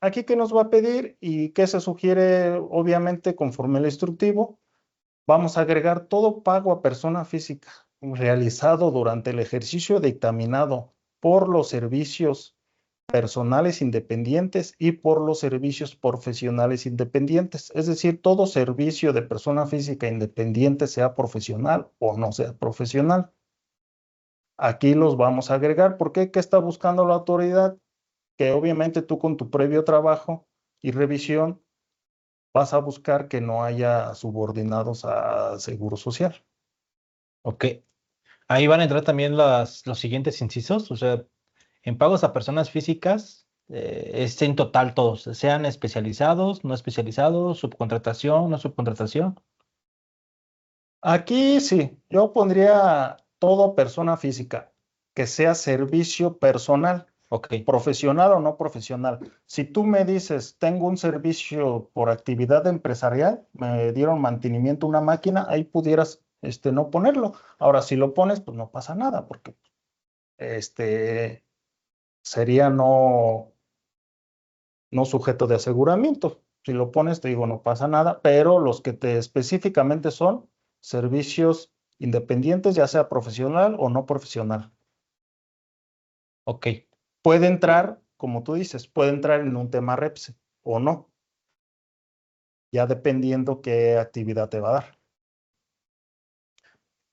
Aquí, ¿qué nos va a pedir y qué se sugiere? Obviamente, conforme el instructivo, vamos a agregar todo pago a persona física realizado durante el ejercicio dictaminado por los servicios personales independientes y por los servicios profesionales independientes. Es decir, todo servicio de persona física independiente, sea profesional o no sea profesional. Aquí los vamos a agregar. ¿Por qué? ¿Qué está buscando la autoridad? Que obviamente tú con tu previo trabajo y revisión vas a buscar que no haya subordinados a Seguro Social. Ok. Ahí van a entrar también los siguientes incisos, o sea, en pagos a personas físicas, es en total todos, sean especializados, no especializados, subcontratación, no subcontratación. Aquí sí, yo pondría todo persona física, que sea servicio personal, Ok, profesional o no profesional. Si tú me dices, tengo un servicio por actividad empresarial, me dieron mantenimiento a una máquina, ahí pudieras no ponerlo. Ahora, si lo pones, pues no pasa nada, porque este, sería no sujeto de aseguramiento. Si lo pones, te digo, no pasa nada, pero los que te específicamente son servicios independientes, ya sea profesional o no profesional. ok, Puede entrar, como tú dices, puede entrar en un tema REPSE o no, ya dependiendo qué actividad te va a dar.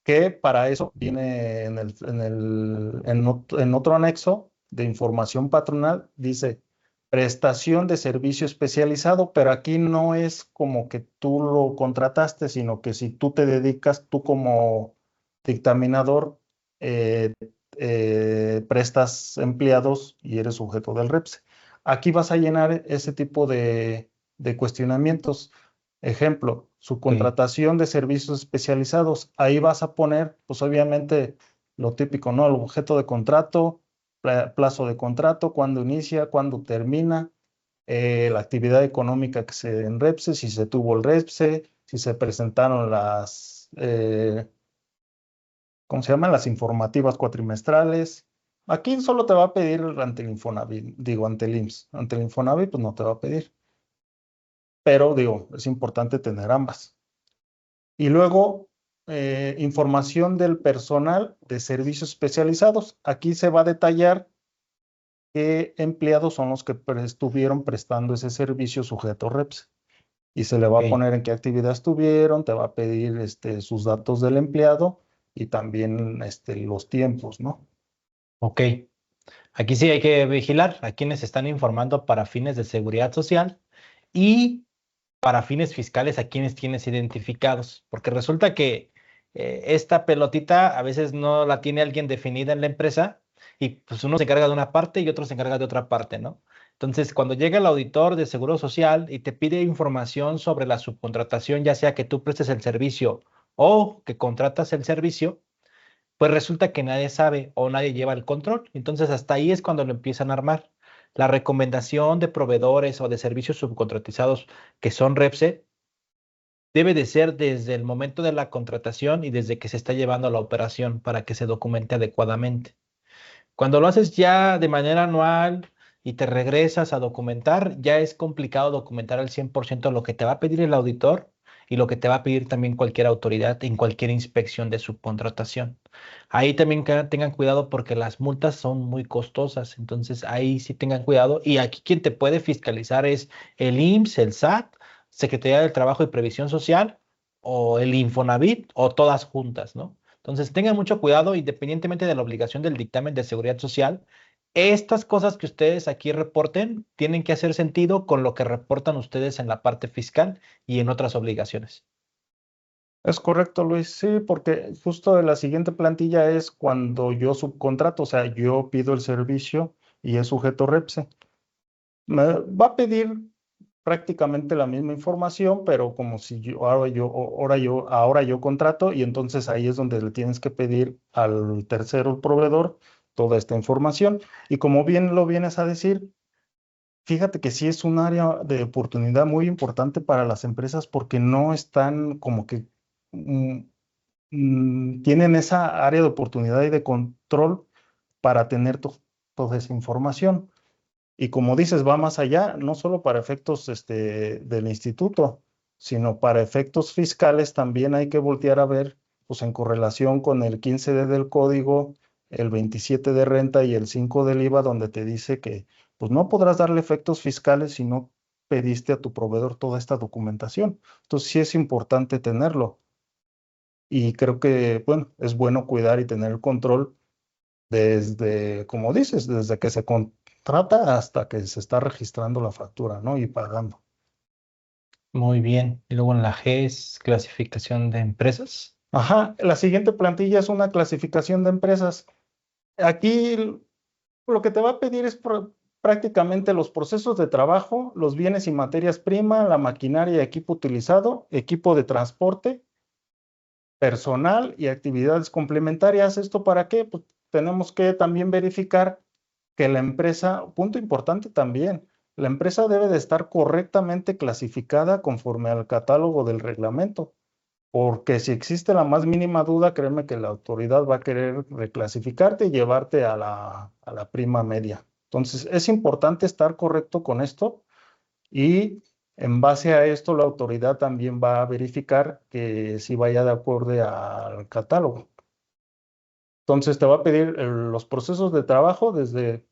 Que para eso viene en otro anexo de información patronal, dice prestación de servicio especializado, pero aquí no es como que tú lo contrataste, sino que si tú te dedicas, tú como dictaminador, eh, prestas empleados y eres sujeto del REPSE. Aquí vas a llenar ese tipo de cuestionamientos. Ejemplo, ok, subcontratación de servicios especializados. Ahí vas a poner, pues obviamente, lo típico, ¿no? El objeto de contrato, plazo de contrato, cuándo inicia, cuándo termina, la actividad económica que se en REPSE, si se tuvo el REPSE, si se presentaron ¿cómo se llaman? Las informativas cuatrimestrales. Aquí solo te va a pedir ante el Infonavit, digo, ante el IMSS. Ante el Infonavit, pues no te va a pedir. Pero digo, es importante tener ambas. Y luego, información del personal de servicios especializados. Aquí se va a detallar qué empleados son los que estuvieron prestando ese servicio sujeto REPS. y se le va a Ok, poner en qué actividad estuvieron, te va a pedir sus datos del empleado y también los tiempos, ¿no? ok. Aquí sí hay que vigilar a quienes están informando para fines de seguridad social y para fines fiscales a quienes tienes identificados, porque resulta que esta pelotita a veces no la tiene alguien definida en la empresa y pues uno se encarga de una parte y otro se encarga de otra parte, ¿no? Entonces, cuando llega el auditor de Seguro Social y te pide información sobre la subcontratación, ya sea que tú prestes el servicio o que contratas el servicio, pues resulta que nadie sabe o nadie lleva el control. Entonces, hasta ahí es cuando lo empiezan a armar. La recomendación de proveedores o de servicios subcontratizados que son REPSE debe de ser desde el momento de la contratación y desde que se está llevando la operación para que se documente adecuadamente. Cuando lo haces ya de manera anual y te regresas a documentar, ya es complicado documentar al 100% lo que te va a pedir el auditor y lo que te va a pedir también cualquier autoridad en cualquier inspección de subcontratación. Ahí también tengan cuidado porque las multas son muy costosas, entonces ahí sí tengan cuidado. Y aquí quien te puede fiscalizar es el IMSS, el SAT, Secretaría del Trabajo y Previsión Social o el Infonavit o todas juntas, ¿no? Entonces, tengan mucho cuidado, independientemente de la obligación del dictamen de seguridad social. Estas cosas que ustedes aquí reporten tienen que hacer sentido con lo que reportan ustedes en la parte fiscal y en otras obligaciones. Es correcto, Luis, sí, porque justo la siguiente plantilla es cuando yo subcontrato, o sea, yo pido el servicio y es sujeto REPSE. Me va a pedir prácticamente la misma información, pero como si ahora yo contrato y entonces ahí es donde le tienes que pedir al tercero, el proveedor, toda esta información. Y como bien lo vienes a decir, fíjate que sí es un área de oportunidad muy importante para las empresas porque no están como que mm, tienen esa área de oportunidad y de control para tener toda esa información. Y como dices, va más allá, no solo para efectos del instituto, sino para efectos fiscales también hay que voltear a ver, pues en correlación con el 15D del código, el 27 de renta y el 5 del IVA, donde te dice que pues no podrás darle efectos fiscales si no pediste a tu proveedor toda esta documentación. Entonces sí es importante tenerlo. Y creo que, bueno, es bueno cuidar y tener el control desde, como dices, desde que se contrata hasta que se está registrando la factura, ¿no? Y pagando. Muy bien. Y luego en la G es clasificación de empresas. Ajá, la siguiente plantilla es una clasificación de empresas. Aquí lo que te va a pedir es prácticamente los procesos de trabajo, los bienes y materias prima, la maquinaria y equipo utilizado, equipo de transporte, personal y actividades complementarias. ¿Esto para qué? Pues tenemos que también verificar que la empresa, punto importante también, la empresa debe de estar correctamente clasificada conforme al catálogo del reglamento, porque si existe la más mínima duda, créeme que la autoridad va a querer reclasificarte y llevarte a la prima media. Entonces, es importante estar correcto con esto y en base a esto la autoridad también va a verificar que si vaya de acuerdo al catálogo. Entonces, te va a pedir los procesos de trabajo desde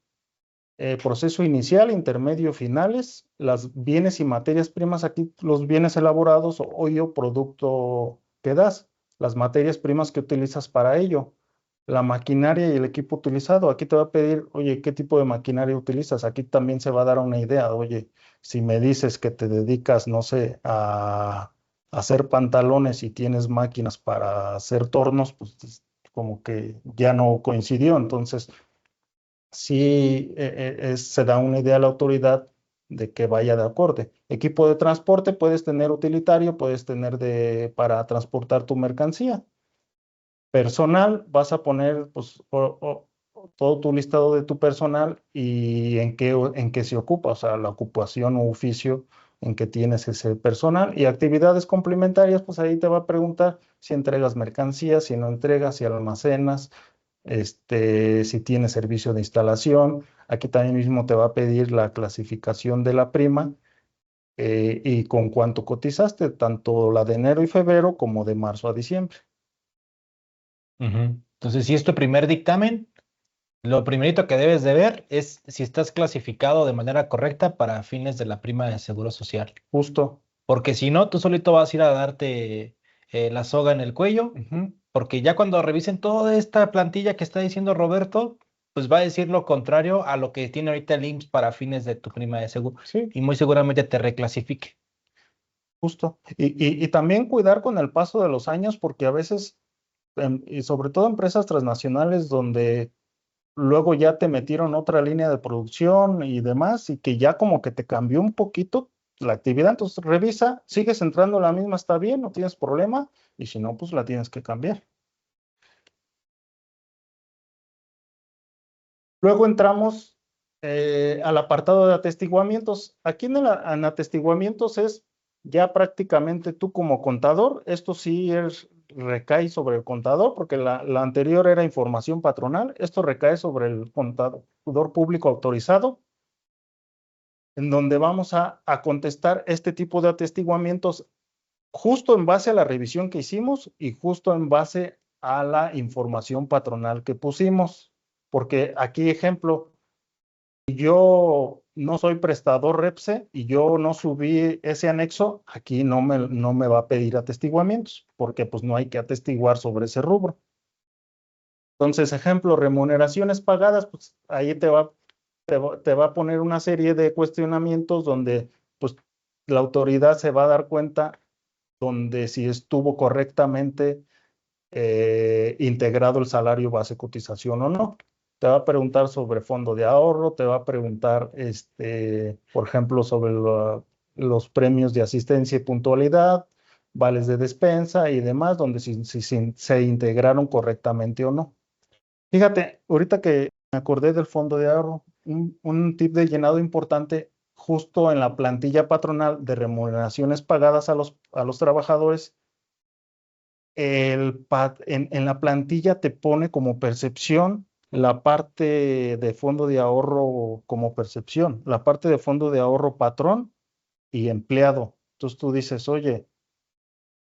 proceso inicial, intermedio, finales, las bienes y materias primas, aquí los bienes elaborados o producto que das, las materias primas que utilizas para ello, la maquinaria y el equipo utilizado. Aquí te va a pedir, oye, ¿qué tipo de maquinaria utilizas? Aquí también se va a dar una idea, oye, si me dices que te dedicas, no sé, a hacer pantalones y tienes máquinas para hacer tornos, pues como que ya no coincidió, entonces sí se da una idea a la autoridad de que vaya de acorde. Equipo de transporte puedes tener utilitario, puedes tener para transportar tu mercancía. Personal, vas a poner pues, todo tu listado de tu personal y en qué se ocupa, o sea, la ocupación o oficio en que tienes ese personal. Y actividades complementarias, pues ahí te va a preguntar si entregas mercancías, si no entregas, si almacenas, si tienes servicio de instalación. Aquí también mismo te va a pedir la clasificación de la prima y con cuánto cotizaste, tanto la de enero y febrero como de marzo a diciembre. Ujú. Entonces, si es tu primer dictamen, lo primerito que debes de ver es si estás clasificado de manera correcta para fines de la prima de seguro social. Justo. porque si no, tú solito vas a ir a darte la soga en el cuello, Ujú. porque ya cuando revisen toda esta plantilla que está diciendo Roberto, pues va a decir lo contrario a lo que tiene ahorita el IMSS para fines de tu prima de seguro, Sí, y muy seguramente te reclasifique. justo. Y también cuidar con el paso de los años, porque a veces, y sobre todo empresas transnacionales donde luego ya te metieron otra línea de producción y demás, y que ya como que te cambió un poquito la actividad. Entonces revisa, sigues entrando en la misma, está bien, no tienes problema, y si no, pues la tienes que cambiar. Luego entramos al apartado de atestiguamientos. Aquí en atestiguamientos es ya prácticamente tú como contador, esto sí recae sobre el contador, porque la anterior era información patronal, esto recae sobre el contador público autorizado, en donde vamos a contestar este tipo de atestiguamientos justo en base a la revisión que hicimos y justo en base a la información patronal que pusimos. Porque aquí, ejemplo, yo no soy prestador REPSE y yo no subí ese anexo, aquí no me va a pedir atestiguamientos, porque pues no hay que atestiguar sobre ese rubro. Entonces, ejemplo, remuneraciones pagadas, pues ahí te va a poner una serie de cuestionamientos donde pues la autoridad se va a dar cuenta donde si estuvo correctamente integrado el salario base cotización o no. Te va a preguntar sobre fondo de ahorro, te va a preguntar, por ejemplo, sobre los premios de asistencia y puntualidad, vales de despensa y demás, donde si se integraron correctamente o no. Fíjate, ahorita que me acordé del fondo de ahorro, un tip de llenado importante, justo en la plantilla patronal de remuneraciones pagadas a los trabajadores, en la plantilla te pone como percepción la parte de fondo de ahorro como percepción, la parte de fondo de ahorro patrón y empleado. Entonces tú dices, oye,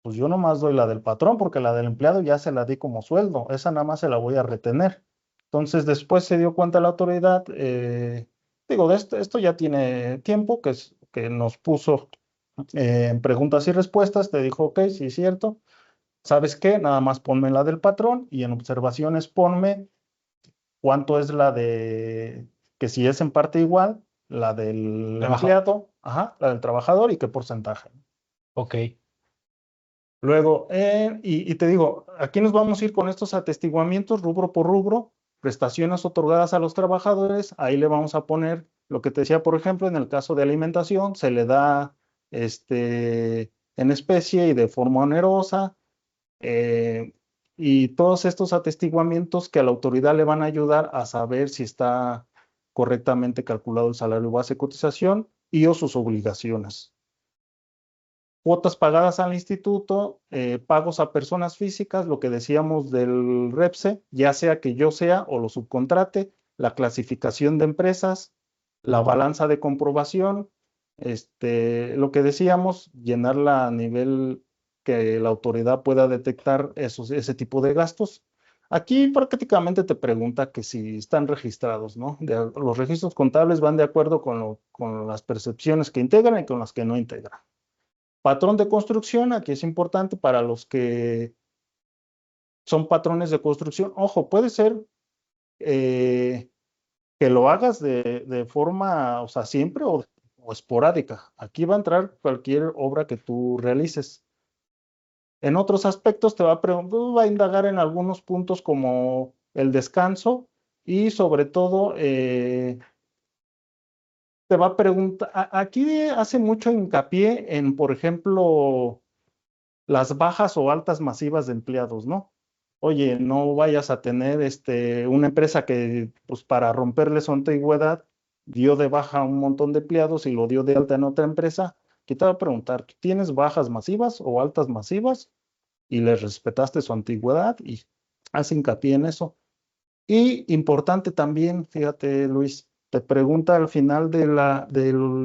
pues yo nomás doy la del patrón porque la del empleado ya se la di como sueldo, esa nada más se la voy a retener. Entonces después se dio cuenta la autoridad, digo, de esto ya tiene tiempo que nos puso en preguntas y respuestas, te dijo, ok, sí es cierto. ¿Sabes qué? Nada más ponme la del patrón y en observaciones ponme cuánto es que si es en parte igual, la del Trabajo. empleado, ajá, la del trabajador y qué porcentaje. Ok. Luego, y te digo, aquí nos vamos a ir con estos atestiguamientos rubro por rubro, prestaciones otorgadas a los trabajadores, ahí le vamos a poner lo que te decía, por ejemplo, en el caso de alimentación, se le da en especie y de forma onerosa. Eh, y todos estos atestiguamientos que a la autoridad le van a ayudar a saber si está correctamente calculado el salario base de cotización y o sus obligaciones. Cuotas pagadas al instituto, pagos a personas físicas, lo que decíamos del REPSE, ya sea que yo sea o lo subcontrate, la clasificación de empresas, la balanza de comprobación, lo que decíamos, llenarla a nivel que la autoridad pueda detectar ese tipo de gastos. Aquí prácticamente te pregunta que si están registrados, ¿no? Los registros contables van de acuerdo con las percepciones que integran y con las que no integran. Patrón de construcción, aquí es importante para los que son patrones de construcción. Ojo, puede ser eh, que lo hagas de forma, o sea, siempre o esporádica. Aquí va a entrar cualquier obra que tú realices. En otros aspectos te va a indagar en algunos puntos como el descanso y sobre todo te va a preguntar, aquí hace mucho hincapié en, por ejemplo, las bajas o altas masivas de empleados, ¿no? Oye, no vayas a tener una empresa que, pues para romperle su antigüedad, dio de baja a un montón de empleados y lo dio de alta en otra empresa. Que te va a preguntar, ¿tú tienes bajas masivas o altas masivas? Y les respetaste su antigüedad y hace hincapié en eso. Y importante también, fíjate, Luis, te pregunta al final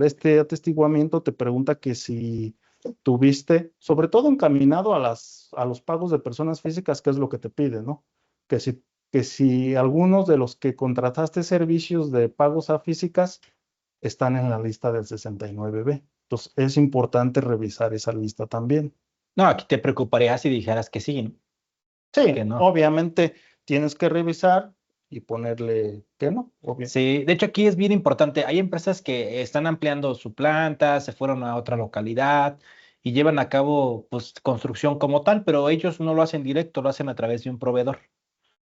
este atestiguamiento, te pregunta que si tuviste, sobre todo encaminado a los pagos de personas físicas, que es lo que te pide, ¿no? Que si algunos de los que contrataste servicios de pagos a físicas están en la lista del 69B. Entonces, es importante revisar esa lista también. No, aquí te preocuparías si dijeras que sí, ¿no? Que Sí, no. obviamente tienes que revisar y ponerle que no, obvio. Sí, de hecho aquí es bien importante. Hay empresas que están ampliando su planta, se fueron a otra localidad y llevan a cabo pues construcción como tal, pero ellos no lo hacen directo, lo hacen a través de un proveedor.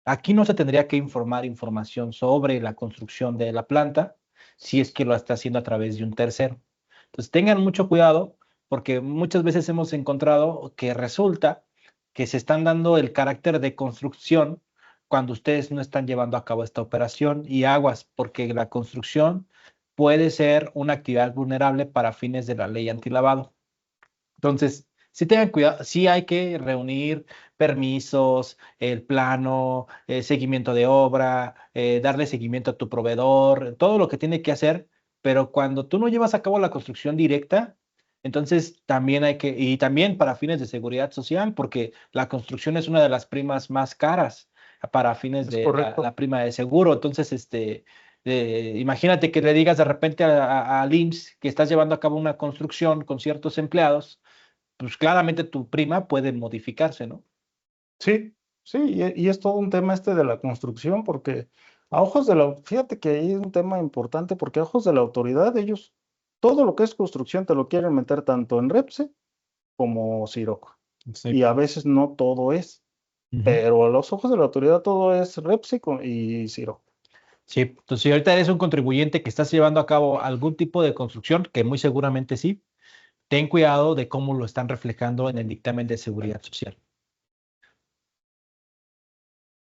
Aquí no se tendría que informar información sobre la construcción de la planta si es que lo está haciendo a través de un tercero. Entonces tengan mucho cuidado porque muchas veces hemos encontrado que resulta que se están dando el carácter de construcción cuando ustedes no están llevando a cabo esta operación y aguas, porque la construcción puede ser una actividad vulnerable para fines de la ley antilavado. Entonces, sí tengan cuidado, sí hay que reunir permisos, el plano, seguimiento de obra, darle seguimiento a tu proveedor, todo lo que tiene que hacer, pero cuando tú no llevas a cabo la construcción directa, entonces también hay que, y también para fines de seguridad social, porque la construcción es una de las primas más caras para fines Es de la correcto. prima de seguro. Entonces, imagínate que le digas de repente al IMSS que estás llevando a cabo una construcción con ciertos empleados, pues claramente tu prima puede modificarse, ¿no? Sí, sí, y es todo un tema este de la construcción, porque a ojos de la, fíjate que ahí es un tema importante, porque a ojos de la autoridad, ellos, todo lo que es construcción te lo quieren meter tanto en REPSE como Siroco. Sí. Y a veces no todo es, Ujú. pero a los ojos de la autoridad todo es REPSE y Siroco. Sí, entonces si ahorita eres un contribuyente que estás llevando a cabo algún tipo de construcción, que muy seguramente sí, ten cuidado de cómo lo están reflejando en el dictamen de seguridad social.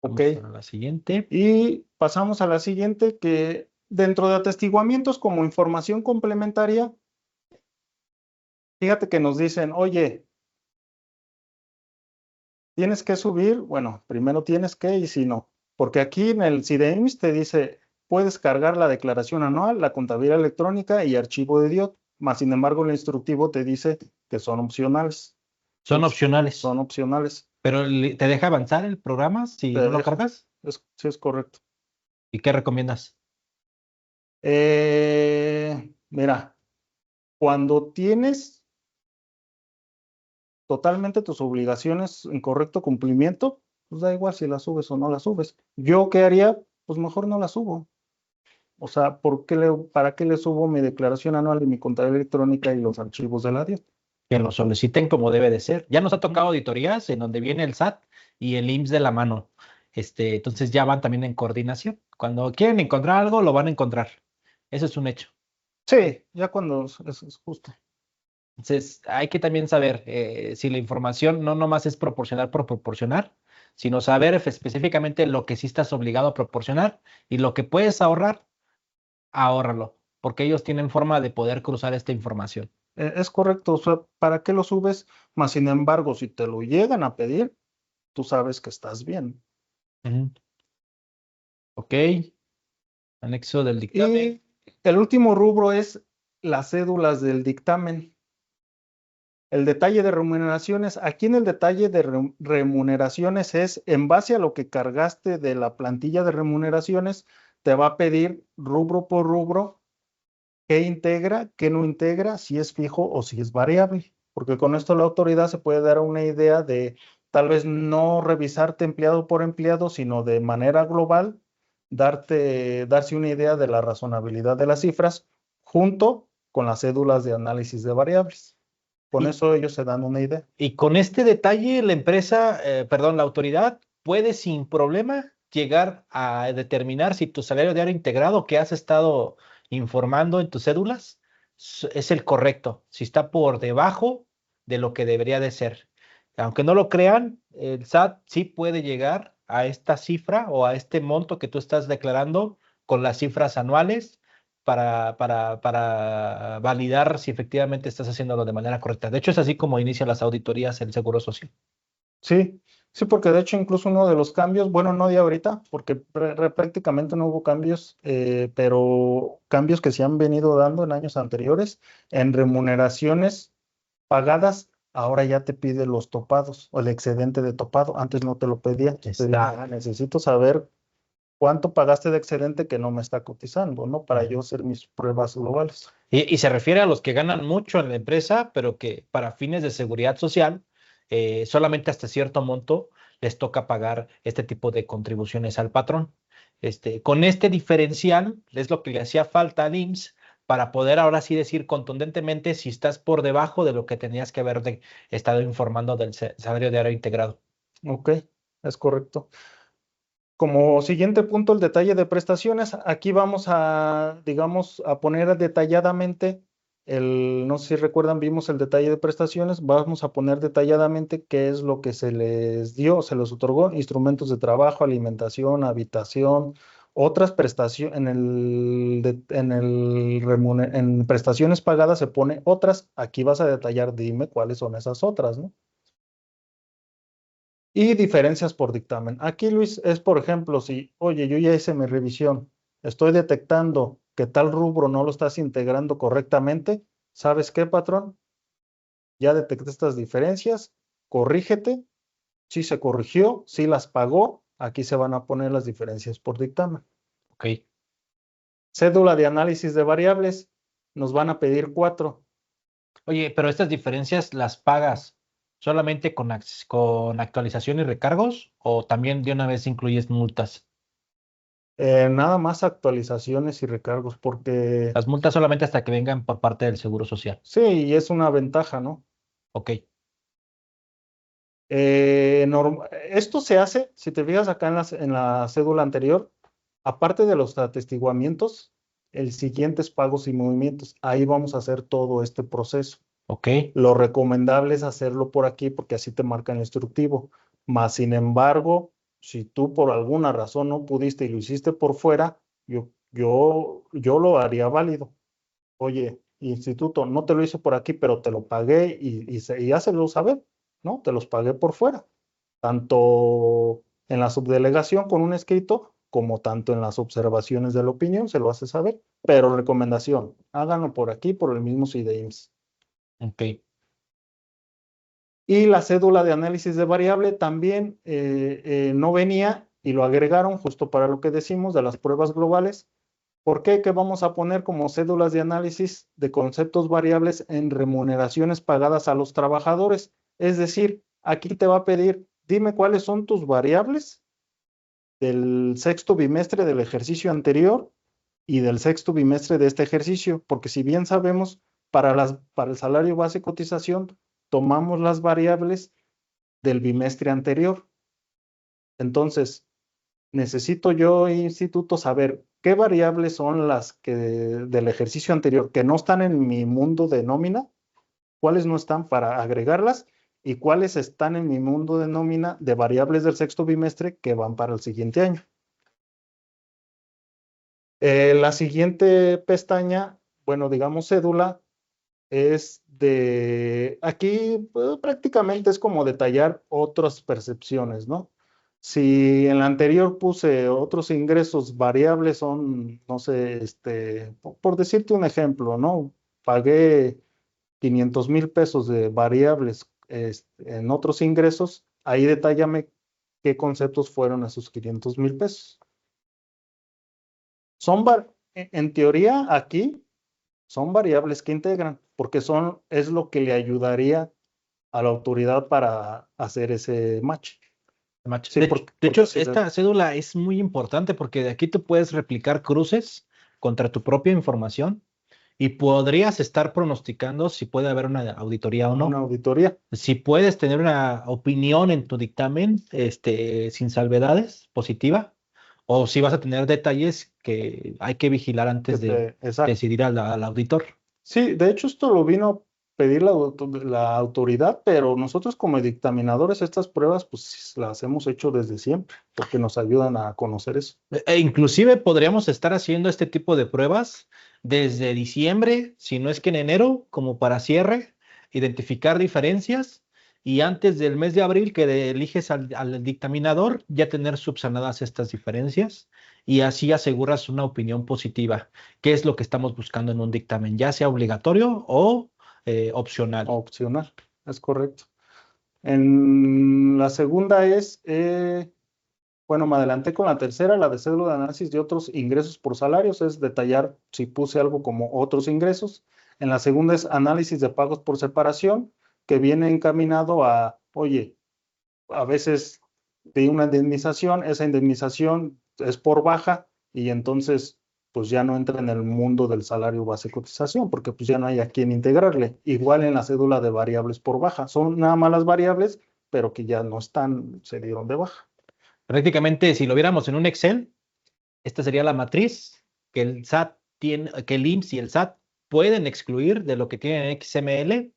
Ok, Vamos para la siguiente. y pasamos a la siguiente, que dentro de atestiguamientos como información complementaria, fíjate que nos dicen, oye, tienes que subir, bueno, primero tienes que y si no, porque aquí en el CIDEMIS te dice, puedes cargar la declaración anual, la contabilidad electrónica y archivo de DIOT, más sin embargo el instructivo te dice que son opcionales. Son Entonces, opcionales, son opcionales, pero ¿te deja avanzar el programa si no te lo deja, cargas? sí es correcto. ¿Y qué recomiendas? Mira, cuando tienes totalmente tus obligaciones en correcto cumplimiento, pues da igual si las subes o no las subes. ¿Yo qué haría? Pues mejor no las subo. O sea, ¿para qué le subo mi declaración anual y mi contabilidad electrónica y los archivos de la DIOT? Que lo soliciten como debe de ser. Ya nos ha Ujú. tocado auditorías en donde viene el SAT y el IMSS de la mano. Entonces ya van también en coordinación. Cuando quieren encontrar algo, lo van a encontrar. Eso es un hecho. Sí, ya cuando es justo. Entonces hay que también saber si la información no nomás es proporcionar por proporcionar, sino saber específicamente lo que sí estás obligado a proporcionar y lo que puedes ahorrar, ahórralo, porque ellos tienen forma de poder cruzar esta información. Es correcto, o sea, ¿para qué lo subes? Más sin embargo, si te lo llegan a pedir, tú sabes que estás bien. Ujú. Ok, anexo del dictamen. Y el último rubro es las cédulas del dictamen. El detalle de remuneraciones, aquí en el detalle de remuneraciones es en base a lo que cargaste de la plantilla de remuneraciones, te va a pedir rubro por rubro qué integra, qué no integra, si es fijo o si es variable. Porque con esto la autoridad se puede dar una idea de tal vez no revisarte empleado por empleado, sino de manera global, darse una idea de la razonabilidad de las cifras junto con las cédulas de análisis de variables. Con Y, eso ellos se dan una idea. y con este detalle, la empresa, perdón, la autoridad puede sin problema llegar a determinar si tu salario diario integrado que has estado informando en tus cédulas es el correcto, si está por debajo de lo que debería de ser. Aunque no lo crean, el SAT sí puede llegar a esta cifra o a este monto que tú estás declarando con las cifras anuales para validar si efectivamente estás haciéndolo de manera correcta. De hecho, es así como inician las auditorías el Seguro Social. Sí, sí, porque de hecho incluso uno de los cambios, bueno, no de ahorita, porque prácticamente no hubo cambios, pero cambios que se han venido dando en años anteriores en remuneraciones pagadas, ahora ya te pide los topados o el excedente de topado. Antes no te lo pedía. Te decía, Está. necesito saber ¿cuánto pagaste de excedente que no me está cotizando, ¿no? Para yo hacer mis pruebas globales. Y se refiere a los que ganan mucho en la empresa, pero que para fines de seguridad social, solamente hasta cierto monto les toca pagar este tipo de contribuciones al patrón. Con este diferencial es lo que le hacía falta al IMSS para poder ahora sí decir contundentemente si estás por debajo de lo que tenías que haber estado informando del salario diario integrado. Ok, es correcto. Como siguiente punto, el detalle de prestaciones. Aquí vamos a, digamos, a poner detalladamente no sé si recuerdan, vimos el detalle de prestaciones. Vamos a poner detalladamente qué es lo que se les dio, se les otorgó: instrumentos de trabajo, alimentación, habitación, otras prestaciones. En prestaciones pagadas se pone otras. Aquí vas a detallar, dime cuáles son esas otras, ¿no? Y diferencias por dictamen. Aquí, Luis, es por ejemplo, si, oye, yo ya hice mi revisión, estoy detectando que tal rubro no lo estás integrando correctamente, ¿sabes qué, patrón? Ya detecté estas diferencias, corrígete. Si se corrigió, si las pagó, aquí se van a poner las diferencias por dictamen. Ok. Cédula de análisis de variables, nos van a pedir 4. Oye, pero estas diferencias las pagas solamente con actualización y recargos o también de una vez incluyes multas. Nada más actualizaciones y recargos, porque Las multas solamente hasta que vengan por parte del Seguro Social. sí, es una ventaja, ¿no? Ok, Esto se hace, si te fijas acá en la cédula anterior, aparte de los atestiguamientos, el siguiente es pagos y movimientos. Ahí vamos a hacer todo este proceso. ok, Lo recomendable es hacerlo por aquí porque así te marca el instructivo. Más sin embargo, si tú por alguna razón no pudiste y lo hiciste por fuera, yo lo haría válido. Oye, instituto, no te lo hice por aquí, pero te lo pagué y hácelo saber, ¿no? Te los pagué por fuera, tanto en la subdelegación con un escrito, como tanto en las observaciones de la opinión, se lo hace saber. Pero recomendación, háganlo por aquí, por el mismo CIDEIMS. ok. Y la cédula de análisis de variable también no venía y lo agregaron justo para lo que decimos de las pruebas globales. ¿Por qué? Que vamos a poner como cédulas de análisis de conceptos variables en remuneraciones pagadas a los trabajadores. Es decir, aquí te va a pedir, dime cuáles son tus variables del sexto bimestre del ejercicio anterior y del sexto bimestre de este ejercicio, porque si bien sabemos, para el salario base de cotización, tomamos las variables del bimestre anterior. Entonces, necesito yo, instituto, saber qué variables son las que del ejercicio anterior que no están en mi mundo de nómina, cuáles no están para agregarlas y cuáles están en mi mundo de nómina de variables del sexto bimestre que van para el siguiente año. La siguiente pestaña, bueno, digamos cédula, es aquí prácticamente es como detallar otras percepciones, ¿no? Si en la anterior puse otros ingresos variables son, no sé, por decirte un ejemplo, ¿no? Pagué 500,000 pesos de variables en otros ingresos, ahí detállame qué conceptos fueron esos 500,000 pesos. En teoría, aquí son variables que integran, porque es lo que le ayudaría a la autoridad para hacer ese match. Sí, De porque hecho, sí, esta cédula es muy importante porque de aquí tú puedes replicar cruces contra tu propia información y podrías estar pronosticando si puede haber una auditoría o una no. auditoría. Si puedes tener una opinión en tu dictamen, sin salvedades, positiva, o si vas a tener detalles que hay que vigilar antes de Exacto. decidir al auditor. Sí, de hecho esto lo vino a pedir la autoridad, pero nosotros como dictaminadores estas pruebas pues las hemos hecho desde siempre, porque nos ayudan a conocer eso. Inclusive podríamos estar haciendo este tipo de pruebas desde diciembre, si no es que en enero, como para cierre, identificar diferencias y antes del mes de abril que eliges al dictaminador, ya tener subsanadas estas diferencias y así aseguras una opinión positiva, que es lo que estamos buscando en un dictamen, ya sea obligatorio o opcional. Bueno, me adelanté con la tercera, la de cédula de análisis de otros ingresos por salarios, es detallar si puse algo como otros ingresos. En la segunda es análisis de pagos por separación, que viene encaminado a, oye, a veces de una indemnización, esa indemnización es por baja y entonces pues ya no entra en el mundo del salario base cotización, porque pues ya no hay a quién integrarle. Igual en la cédula de variables por baja, son nada más las variables, pero que ya no están, se dieron de baja. Prácticamente, si lo viéramos en un Excel, esta sería la matriz que el SAT tiene, que el IMSS y el SAT pueden excluir de lo que tienen en XML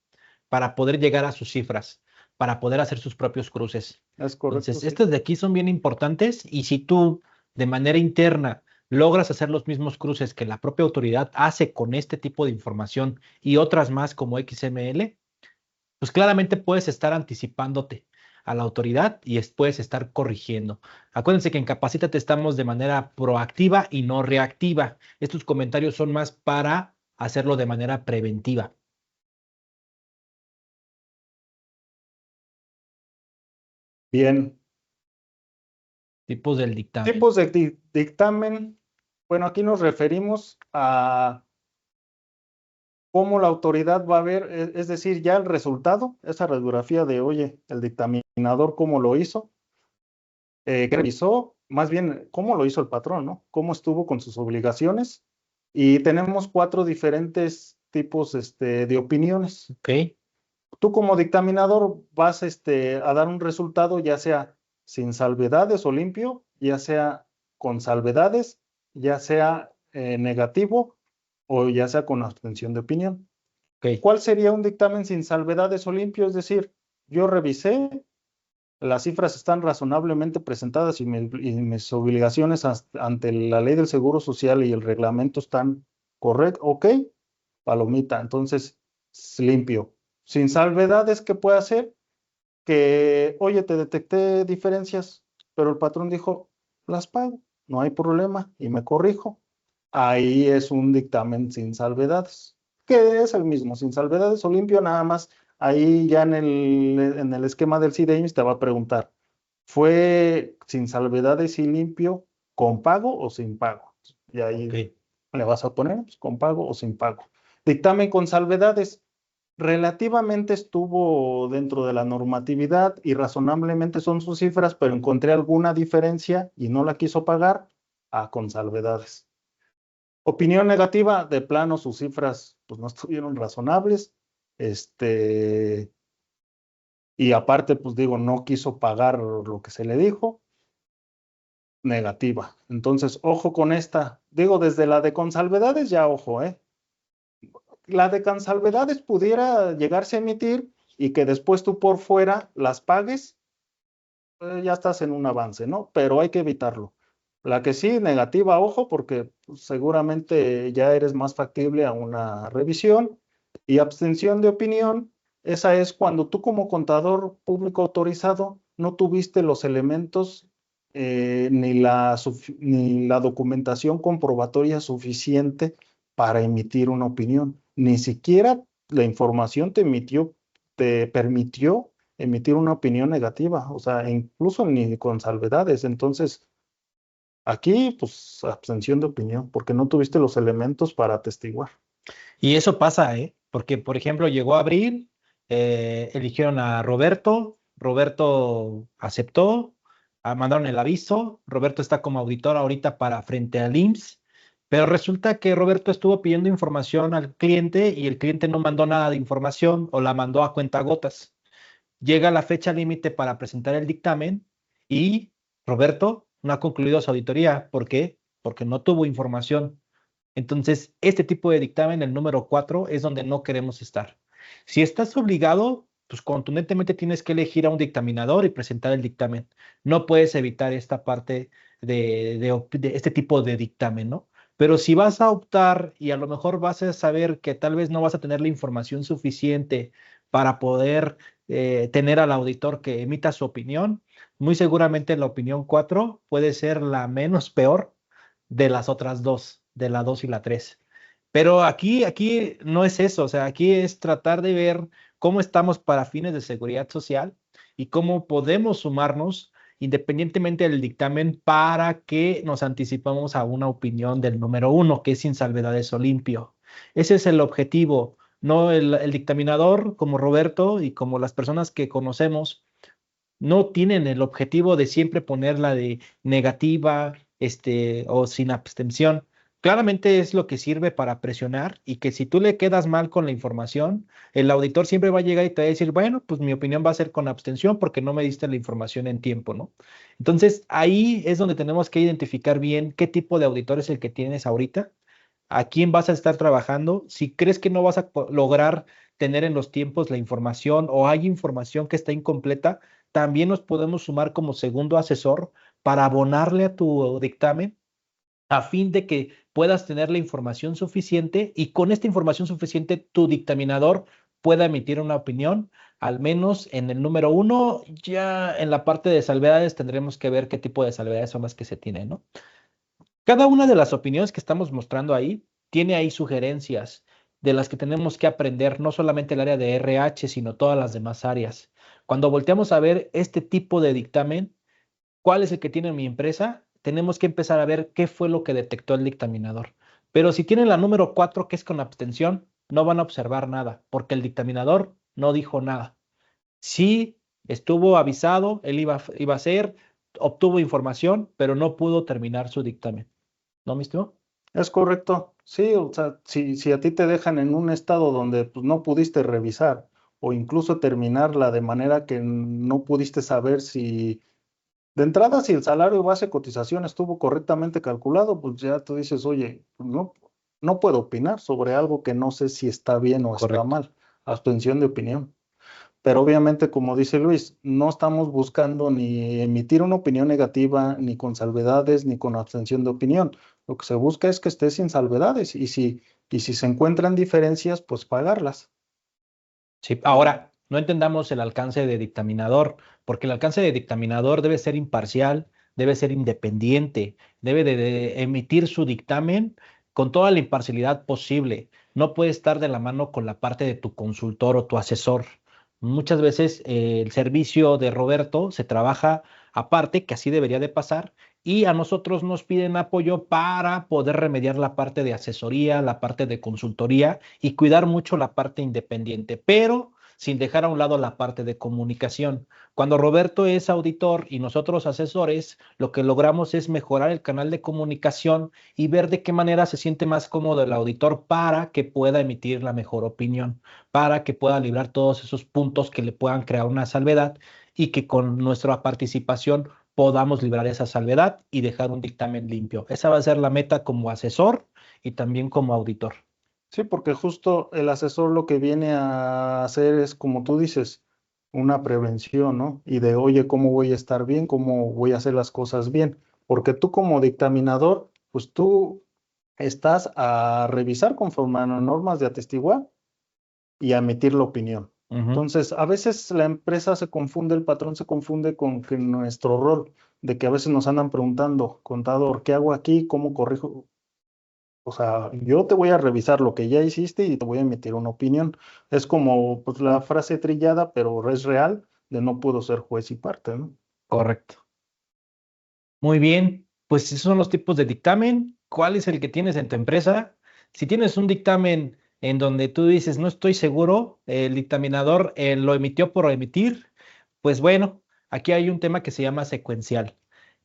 para poder llegar a sus cifras, para poder hacer sus propios cruces. Es correcto, Entonces, sí. estos de aquí son bien importantes y si tú de manera interna logras hacer los mismos cruces que la propia autoridad hace con este tipo de información y otras más como XML, pues claramente puedes estar anticipándote a la autoridad y puedes estar corrigiendo. Acuérdense que en Capacítate estamos de manera proactiva y no reactiva. Estos comentarios son más para hacerlo de manera preventiva. Bien. Tipos del dictamen. Tipos de dictamen. Bueno, aquí nos referimos a cómo la autoridad va a ver, es decir, ya el resultado, esa radiografía de, oye, el dictaminador cómo lo hizo, qué revisó, más bien cómo lo hizo el patrón, ¿no? Cómo estuvo con sus obligaciones. Y tenemos 4 diferentes tipos de opiniones. Ok. Tú como dictaminador vas a dar un resultado ya sea sin salvedades o limpio, ya sea con salvedades, ya sea negativo o ya sea con abstención de opinión. Ok. ¿Cuál sería un dictamen sin salvedades o limpio? Es decir, yo revisé, las cifras están razonablemente presentadas y mis obligaciones ante la ley del Seguro Social y el reglamento están correctos, ok, palomita, entonces limpio. Sin salvedades, ¿qué puede hacer? Que, oye, te detecté diferencias, pero el patrón dijo, las pago, no hay problema y me corrijo. Ahí es un dictamen sin salvedades, que es el mismo, sin salvedades o limpio, nada más. Ahí ya en el esquema del CIDEIMS te va a preguntar, ¿fue sin salvedades y limpio con pago o sin pago? Y ahí Ok. le vas a poner pues, con pago o sin pago. Dictamen con salvedades. Relativamente estuvo dentro de la normatividad y razonablemente son sus cifras, pero encontré alguna diferencia y no la quiso pagar con salvedades. Opinión negativa, de plano sus cifras pues no estuvieron razonables, y aparte pues digo, no quiso pagar lo que se le dijo, negativa. Entonces, ojo con esta, digo, desde la de consalvedades ya ojo, la de consalvedades pudiera llegarse a emitir y que después tú por fuera las pagues, ya estás en un avance, ¿no? Pero hay que evitarlo. La que sí, negativa, ojo, porque pues, seguramente ya eres más factible a una revisión. Y abstención de opinión, esa es cuando tú como contador público autorizado no tuviste los elementos ni la documentación comprobatoria suficiente para emitir una opinión. Ni siquiera la información te permitió emitir una opinión negativa, o sea, incluso ni con salvedades. Entonces, aquí, pues, abstención de opinión, porque no tuviste los elementos para atestiguar. Y eso pasa, ¿eh? Porque, por ejemplo, llegó abril, eligieron a Roberto, Roberto aceptó, mandaron el aviso, Roberto está como auditor ahorita para frente al IMSS, pero resulta que Roberto estuvo pidiendo información al cliente y el cliente no mandó nada de información o la mandó a cuentagotas. Llega la fecha límite para presentar el dictamen y Roberto no ha concluido su auditoría. ¿Por qué? Porque no tuvo información. Entonces, este tipo de dictamen, el número 4, es donde no queremos estar. Si estás obligado, pues contundentemente tienes que elegir a un dictaminador y presentar el dictamen. No puedes evitar esta parte de este tipo de dictamen, ¿no? Pero si vas a optar y a lo mejor vas a saber que tal vez no vas a tener la información suficiente para poder tener al auditor que emita su opinión, muy seguramente la opinión 4 puede ser la menos peor de las otras dos, de la 2 y la 3. Pero aquí no es eso, o sea, aquí es tratar de ver cómo estamos para fines de seguridad social y cómo podemos sumarnos independientemente del dictamen, para que nos anticipemos a una opinión del número uno, que es sin salvedades o limpio. Ese es el objetivo, no el dictaminador como Roberto y como las personas que conocemos no tienen el objetivo de siempre ponerla de negativa, o sin abstención. Claramente es lo que sirve para presionar y que si tú le quedas mal con la información, el auditor siempre va a llegar y te va a decir, bueno, pues mi opinión va a ser con abstención porque no me diste la información en tiempo, ¿no? Entonces, ahí es donde tenemos que identificar bien qué tipo de auditor es el que tienes ahorita, a quién vas a estar trabajando, si crees que no vas a lograr tener en los tiempos la información o hay información que está incompleta, también nos podemos sumar como segundo asesor para abonarle a tu dictamen a fin de que puedas tener la información suficiente y con esta información suficiente tu dictaminador pueda emitir una opinión, al menos en el número uno. Ya en la parte de salvedades tendremos que ver qué tipo de salvedades son las que se tienen, ¿no? Cada una de las opiniones que estamos mostrando ahí tiene ahí sugerencias de las que tenemos que aprender, no solamente el área de RH, sino todas las demás áreas. Cuando volteamos a ver este tipo de dictamen, ¿cuál es el que tiene mi empresa? Tenemos que empezar a ver qué fue lo que detectó el dictaminador. Pero si tienen la número 4, que es con abstención, no van a observar nada, porque el dictaminador no dijo nada. Sí, estuvo avisado, él iba a hacer, obtuvo información, pero no pudo terminar su dictamen. ¿No, mi estimado? Es correcto. Sí, o sea, si a ti te dejan en un estado donde pues, no pudiste revisar o incluso terminarla de manera que no pudiste saber si de entrada, si el salario base de cotización estuvo correctamente calculado, pues ya tú dices, oye, pues, no puedo opinar sobre algo que no sé si está bien o está Correcto. mal. Abstención de opinión. Pero obviamente, como dice Luis, no estamos buscando ni emitir una opinión negativa, ni con salvedades, ni con abstención de opinión. Lo que se busca es que esté sin salvedades y si se encuentran diferencias, pues pagarlas. Sí, ahora, no entendamos el alcance de dictaminador, porque el alcance de dictaminador debe ser imparcial, debe ser independiente, debe de emitir su dictamen con toda la imparcialidad posible. No puede estar de la mano con la parte de tu consultor o tu asesor. Muchas veces el servicio de Roberto se trabaja aparte, que así debería de pasar, y a nosotros nos piden apoyo para poder remediar la parte de asesoría, la parte de consultoría y cuidar mucho la parte independiente, pero sin dejar a un lado la parte de comunicación. Cuando Roberto es auditor y nosotros asesores, lo que logramos es mejorar el canal de comunicación y ver de qué manera se siente más cómodo el auditor para que pueda emitir la mejor opinión, para que pueda librar todos esos puntos que le puedan crear una salvedad y que con nuestra participación podamos librar esa salvedad y dejar un dictamen limpio. Esa va a ser la meta como asesor y también como auditor. Sí, porque justo el asesor lo que viene a hacer es, como tú dices, una prevención, ¿no? Y de, oye, ¿cómo voy a estar bien? ¿Cómo voy a hacer las cosas bien? Porque tú como dictaminador, pues tú estás a revisar conforme a las normas de atestiguar y a emitir la opinión. Ujú. Entonces, a veces la empresa se confunde, el patrón se confunde con que nuestro rol, de que a veces nos andan preguntando, contador, ¿qué hago aquí? ¿Cómo corrijo? O sea, yo te voy a revisar lo que ya hiciste y te voy a emitir una opinión. Es como pues, la frase trillada, pero es real, de no puedo ser juez y parte, ¿no? Correcto. Muy bien, pues esos son los tipos de dictamen. ¿Cuál es el que tienes en tu empresa? Si tienes un dictamen en donde tú dices, no estoy seguro, el dictaminador lo emitió por emitir, pues bueno, aquí hay un tema que se llama secuencial.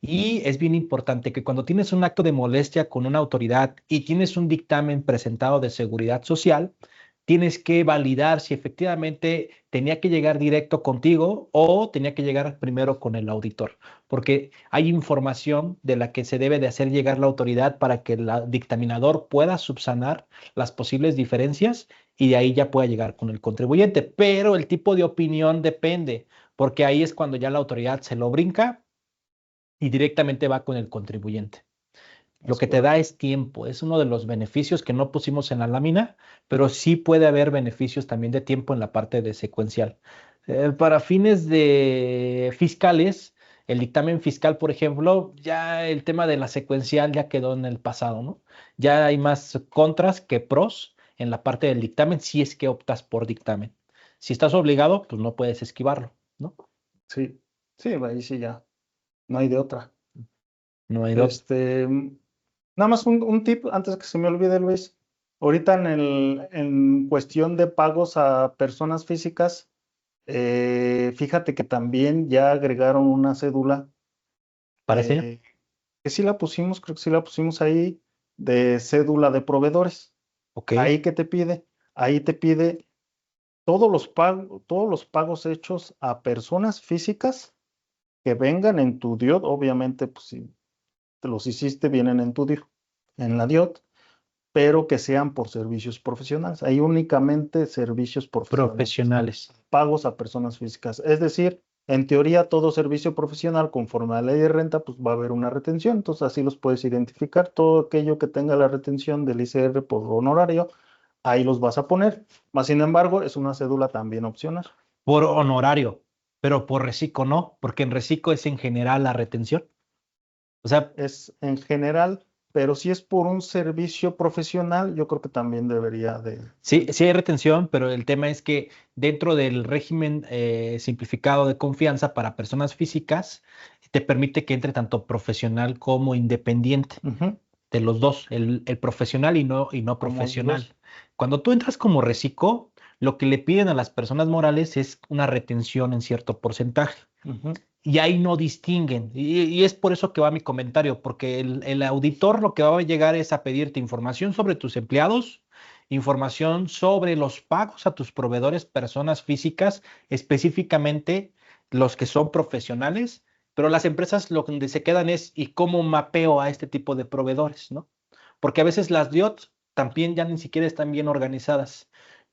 Y es bien importante que cuando tienes un acto de molestia con una autoridad y tienes un dictamen presentado de seguridad social, tienes que validar si efectivamente tenía que llegar directo contigo o tenía que llegar primero con el auditor, porque hay información de la que se debe de hacer llegar la autoridad para que el dictaminador pueda subsanar las posibles diferencias y de ahí ya pueda llegar con el contribuyente. Pero el tipo de opinión depende, porque ahí es cuando ya la autoridad se lo brinca y directamente va con el contribuyente. Lo Es que te da correcto. es tiempo, es uno de los beneficios que no pusimos en la lámina, pero sí puede haber beneficios también de tiempo en la parte de secuencial. Para fines de fiscales, el dictamen fiscal, por ejemplo, ya el tema de la secuencial ya quedó en el pasado, ¿no? Ya hay más contras que pros en la parte del dictamen si es que optas por dictamen. Si estás obligado, pues no puedes esquivarlo, ¿no? Sí, sí, ahí sí ya. no hay de otra. No hay dos. Nada más un tip antes que se me olvide, Luis. Ahorita en cuestión de pagos a personas físicas, fíjate que también ya agregaron una cédula, ¿Parece? que sí la pusimos, creo que sí la pusimos ahí, de cédula de proveedores. Ok. Ahí que te pide, ahí te pide todos los pagos hechos a personas físicas que vengan en tu DIOT, obviamente, pues si te los hiciste, vienen en tu DIOT, en la DIOT, pero que sean por servicios profesionales. Hay únicamente servicios profesionales, Profesionales. pagos a personas físicas. Es decir, en teoría, todo servicio profesional, conforme a la ley de renta, pues va a haber una retención. Entonces, así los puedes identificar. Todo aquello que tenga la retención del ICR por honorario, ahí los vas a poner. Más sin embargo, es una cédula también opcional. Por honorario, pero por reciclo no, porque en reciclo es en general la retención. O sea, Es en general, pero si es por un servicio profesional, yo creo que también debería de... sí, sí hay retención, pero el tema es que dentro del régimen simplificado de confianza para personas físicas, te permite que entre tanto profesional como independiente, Ujú, de los dos, el profesional y no como los profesional. dos. Cuando tú entras como reciclo, lo que le piden a las personas morales es una retención en cierto porcentaje. Ujú, Y ahí no distinguen. Y es por eso que va mi comentario, porque el auditor lo que va a llegar es a pedirte información sobre tus empleados, información sobre los pagos a tus proveedores, personas físicas, específicamente los que son profesionales, pero las empresas lo que se quedan es, ¿y cómo mapeo a este tipo de proveedores, ¿no? Porque a veces las DIOT también ya ni siquiera están bien organizadas.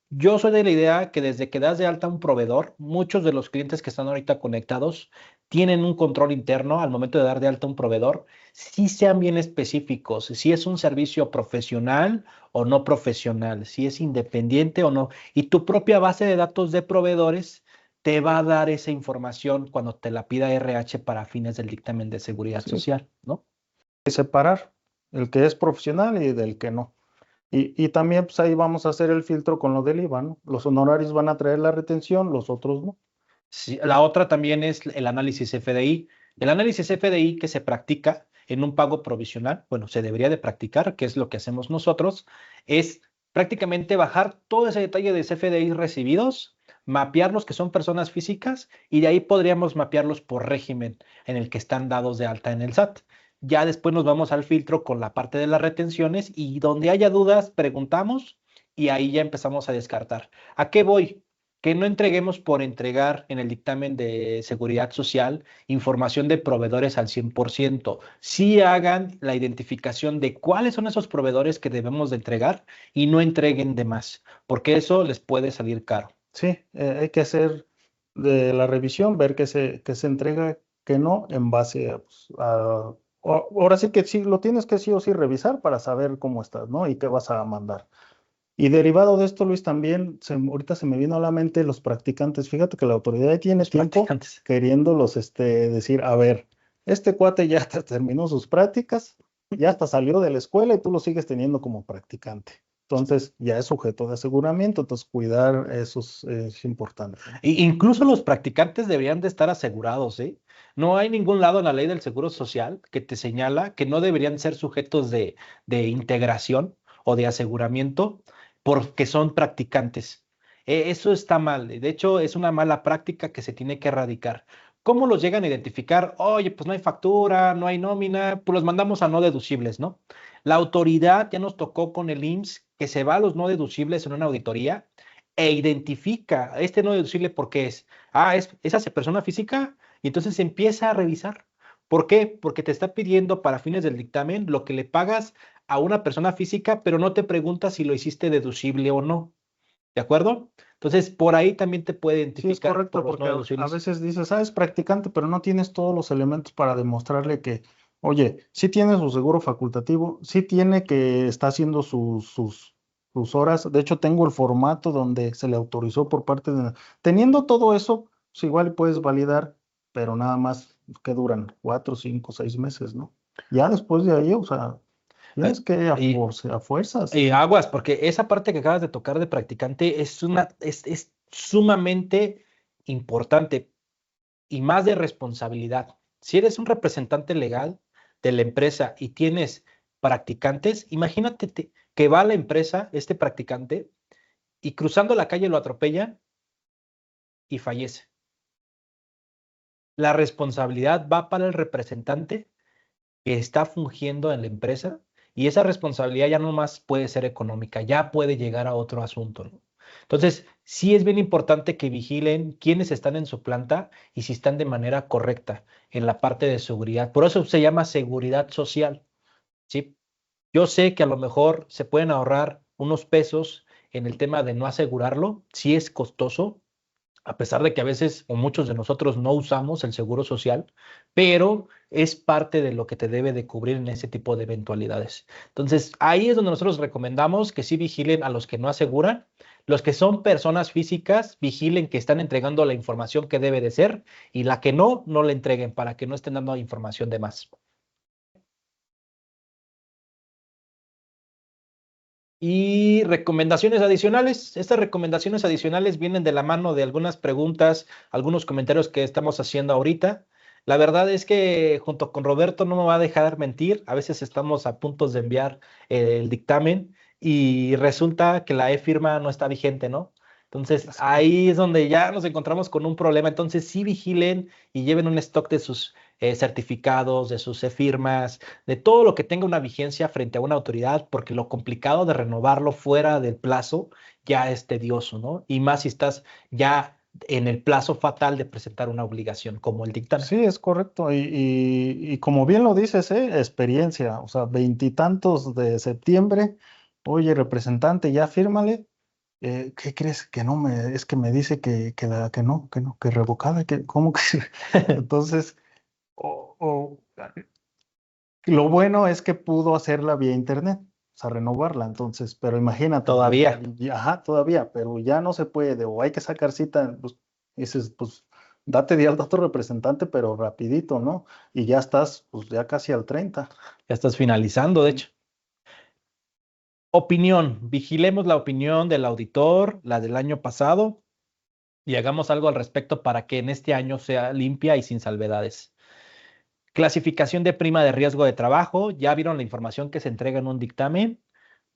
Yo soy de la idea que desde que das de alta un proveedor, muchos de los clientes que están ahorita conectados tienen un control interno al momento de dar de alta un proveedor, si sean bien específicos, si es un servicio profesional o no profesional, si es independiente o no. Y tu propia base de datos de proveedores te va a dar esa información cuando te la pida RH para fines del dictamen de seguridad Sí, social, ¿no? y separar el que es profesional y del que no. Y también pues ahí vamos a hacer el filtro con lo del IVA, ¿no? Los honorarios van a traer la retención, los otros no. Sí, la otra también es el análisis FDI. El análisis FDI que se practica en un pago provisional, bueno, se debería de practicar, que es lo que hacemos nosotros, es prácticamente bajar todo ese detalle de FDI recibidos, mapearlos que son personas físicas y de ahí podríamos mapearlos por régimen en el que están dados de alta en el SAT. Ya después nos vamos al filtro con la parte de las retenciones y donde haya dudas preguntamos y ahí ya empezamos a descartar. ¿A qué voy? Que no entreguemos por entregar en el dictamen de seguridad social información de proveedores al 100%. Sí hagan la identificación de cuáles son esos proveedores que debemos de entregar y no entreguen de más, porque eso les puede salir caro. Sí, hay que hacer de la revisión, ver qué se entrega, qué no, en base a, pues, ahora sí que sí, lo tienes que sí o sí revisar para saber cómo estás, ¿no? Y qué vas a mandar. Y derivado de esto, Luis, también ahorita se me vino a la mente los practicantes. Fíjate que la autoridad ya tiene Los tiempo practicantes. queriéndolos decir, a ver, este cuate ya terminó sus prácticas, ya hasta salió de la escuela y tú lo sigues teniendo como practicante. Entonces ya es sujeto de aseguramiento, entonces cuidar eso es importante. Incluso los practicantes deberían de estar asegurados, ¿eh? No hay ningún lado en la ley del Seguro Social que te señala que no deberían ser sujetos de integración o de aseguramiento porque son practicantes. Eso está mal. De hecho, es una mala práctica que se tiene que erradicar. ¿Cómo los llegan a identificar? Oye, pues no hay factura, no hay nómina, pues los mandamos a no deducibles, ¿no? La autoridad ya nos tocó con el IMSS que se va a los no deducibles en una auditoría e identifica este no deducible porque es esa persona física y entonces empieza a revisar. ¿Por qué? Porque te está pidiendo para fines del dictamen lo que le pagas a una persona física, pero no te pregunta si lo hiciste deducible o no. ¿De acuerdo? Entonces, por ahí también te puede Sí, es identificar por correcto, los no porque a deducibles. veces dices, es practicante, pero no tienes todos los elementos para demostrarle que, oye, sí tiene su seguro facultativo, sí tiene que está haciendo sus horas. De hecho, tengo el formato donde se le autorizó por parte de... Teniendo todo eso, pues igual puedes validar, pero nada más que duran 4, 5, 6 meses, ¿no? Ya después de ahí, o sea, Eh, tienes que Y, a fuerzas. y aguas, porque esa parte que acabas de tocar de practicante es sumamente importante y más de responsabilidad. Si eres un representante legal de la empresa y tienes practicantes, imagínate que va a la empresa este practicante y cruzando la calle lo atropellan y fallece. La responsabilidad va para el representante que está fungiendo en la empresa y esa responsabilidad ya no más puede ser económica, ya puede llegar a otro asunto, ¿no? Entonces, sí es bien importante que vigilen quiénes están en su planta y si están de manera correcta en la parte de seguridad. Por eso se llama seguridad social, ¿sí? Yo sé que a lo mejor se pueden ahorrar unos pesos en el tema de no asegurarlo, sí es costoso, a pesar de que a veces o muchos de nosotros no usamos el seguro social, pero es parte de lo que te debe de cubrir en ese tipo de eventualidades. Entonces, ahí es donde nosotros recomendamos que sí vigilen a los que no aseguran, los que son personas físicas, vigilen que están entregando la información que debe de ser y la que no, no la entreguen para que no estén dando información de más. Y recomendaciones adicionales. Estas recomendaciones adicionales vienen de la mano de algunas preguntas, algunos comentarios que estamos haciendo ahorita. La verdad es que junto con Roberto no me va a dejar mentir. A veces estamos a punto de enviar el dictamen y resulta que la e-firma no está vigente, ¿no? Entonces ahí es donde ya nos encontramos con un problema. Entonces sí vigilen y lleven un stock de sus certificados, de sus e-firmas, de todo lo que tenga una vigencia frente a una autoridad, porque lo complicado de renovarlo fuera del plazo ya es tedioso, ¿no? Y más si estás ya en el plazo fatal de presentar una obligación como el dictamen. Sí, es correcto. Y como bien lo dices, experiencia, o sea, veintitantos de septiembre, oye, representante, ya fírmale. ¿Qué crees? Que no me, es que me dice que revocada, que, ¿cómo que? Entonces, o lo bueno es que pudo hacerla vía internet, o sea, renovarla, entonces, pero imagínate, Todavía. ajá, todavía, pero ya no se puede, o hay que sacar cita, pues, dices, pues, date de alta a tu representante, pero rapidito, ¿no? Y ya estás, pues, ya casi al 30. Ya estás finalizando, de hecho. Opinión. Vigilemos la opinión del auditor, la del año pasado, y hagamos algo al respecto para que en este año sea limpia y sin salvedades. Clasificación de prima de riesgo de trabajo. Ya vieron la información que se entrega en un dictamen.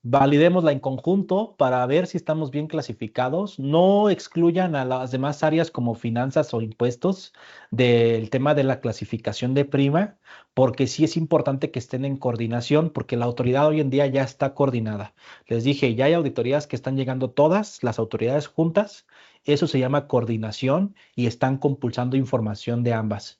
Validémosla en conjunto para ver si estamos bien clasificados. No excluyan a las demás áreas como finanzas o impuestos del tema de la clasificación de prima, porque sí es importante que estén en coordinación, porque la autoridad hoy en día ya está coordinada. Les dije, ya hay auditorías que están llegando todas las autoridades juntas. Eso se llama coordinación y están compulsando información de ambas.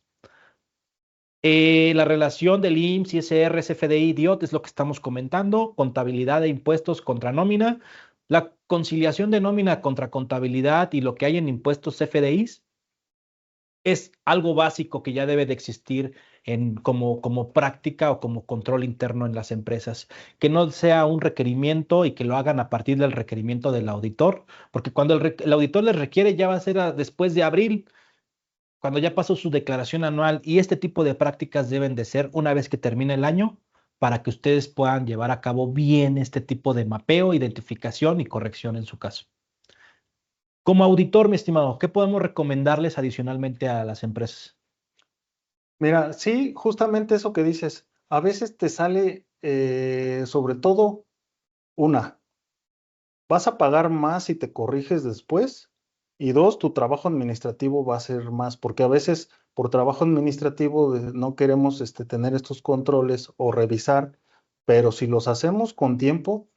La relación del IMSS, ISR, CFDI, DIOT es lo que estamos comentando, contabilidad de impuestos contra nómina, la conciliación de nómina contra contabilidad y lo que hay en impuestos CFDIs es algo básico que ya debe de existir como práctica o como control interno en las empresas, que no sea un requerimiento y que lo hagan a partir del requerimiento del auditor, porque cuando el auditor les requiere ya va a ser después de abril, cuando ya pasó su declaración anual, y este tipo de prácticas deben de ser una vez que termine el año para que ustedes puedan llevar a cabo bien este tipo de mapeo, identificación y corrección en su caso. Como auditor, mi estimado, ¿qué podemos recomendarles adicionalmente a las empresas? Mira, sí, justamente eso que dices, a veces te sale, sobre todo, una. Vas a pagar más si te corriges después. Y dos, tu trabajo administrativo va a ser más, porque a veces por trabajo administrativo no queremos tener estos controles o revisar, pero si los hacemos con tiempo,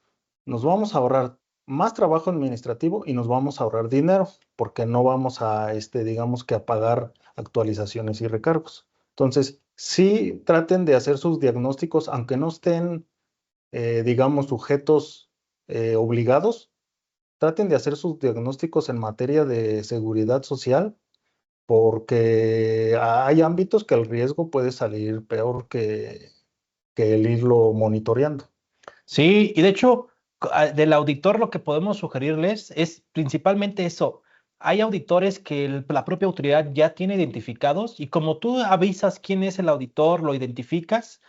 nos vamos a ahorrar más trabajo administrativo y nos vamos a ahorrar dinero, porque no vamos a, digamos que a pagar actualizaciones y recargos. Entonces, sí traten de hacer sus diagnósticos, aunque no estén, digamos, sujetos obligados, traten de hacer sus diagnósticos en materia de seguridad social, porque hay ámbitos que el riesgo puede salir peor que el irlo monitoreando. Sí, y de hecho, del auditor lo que podemos sugerirles es principalmente eso. Hay auditores que la propia autoridad ya tiene identificados y como tú avisas quién es el auditor, lo identificas,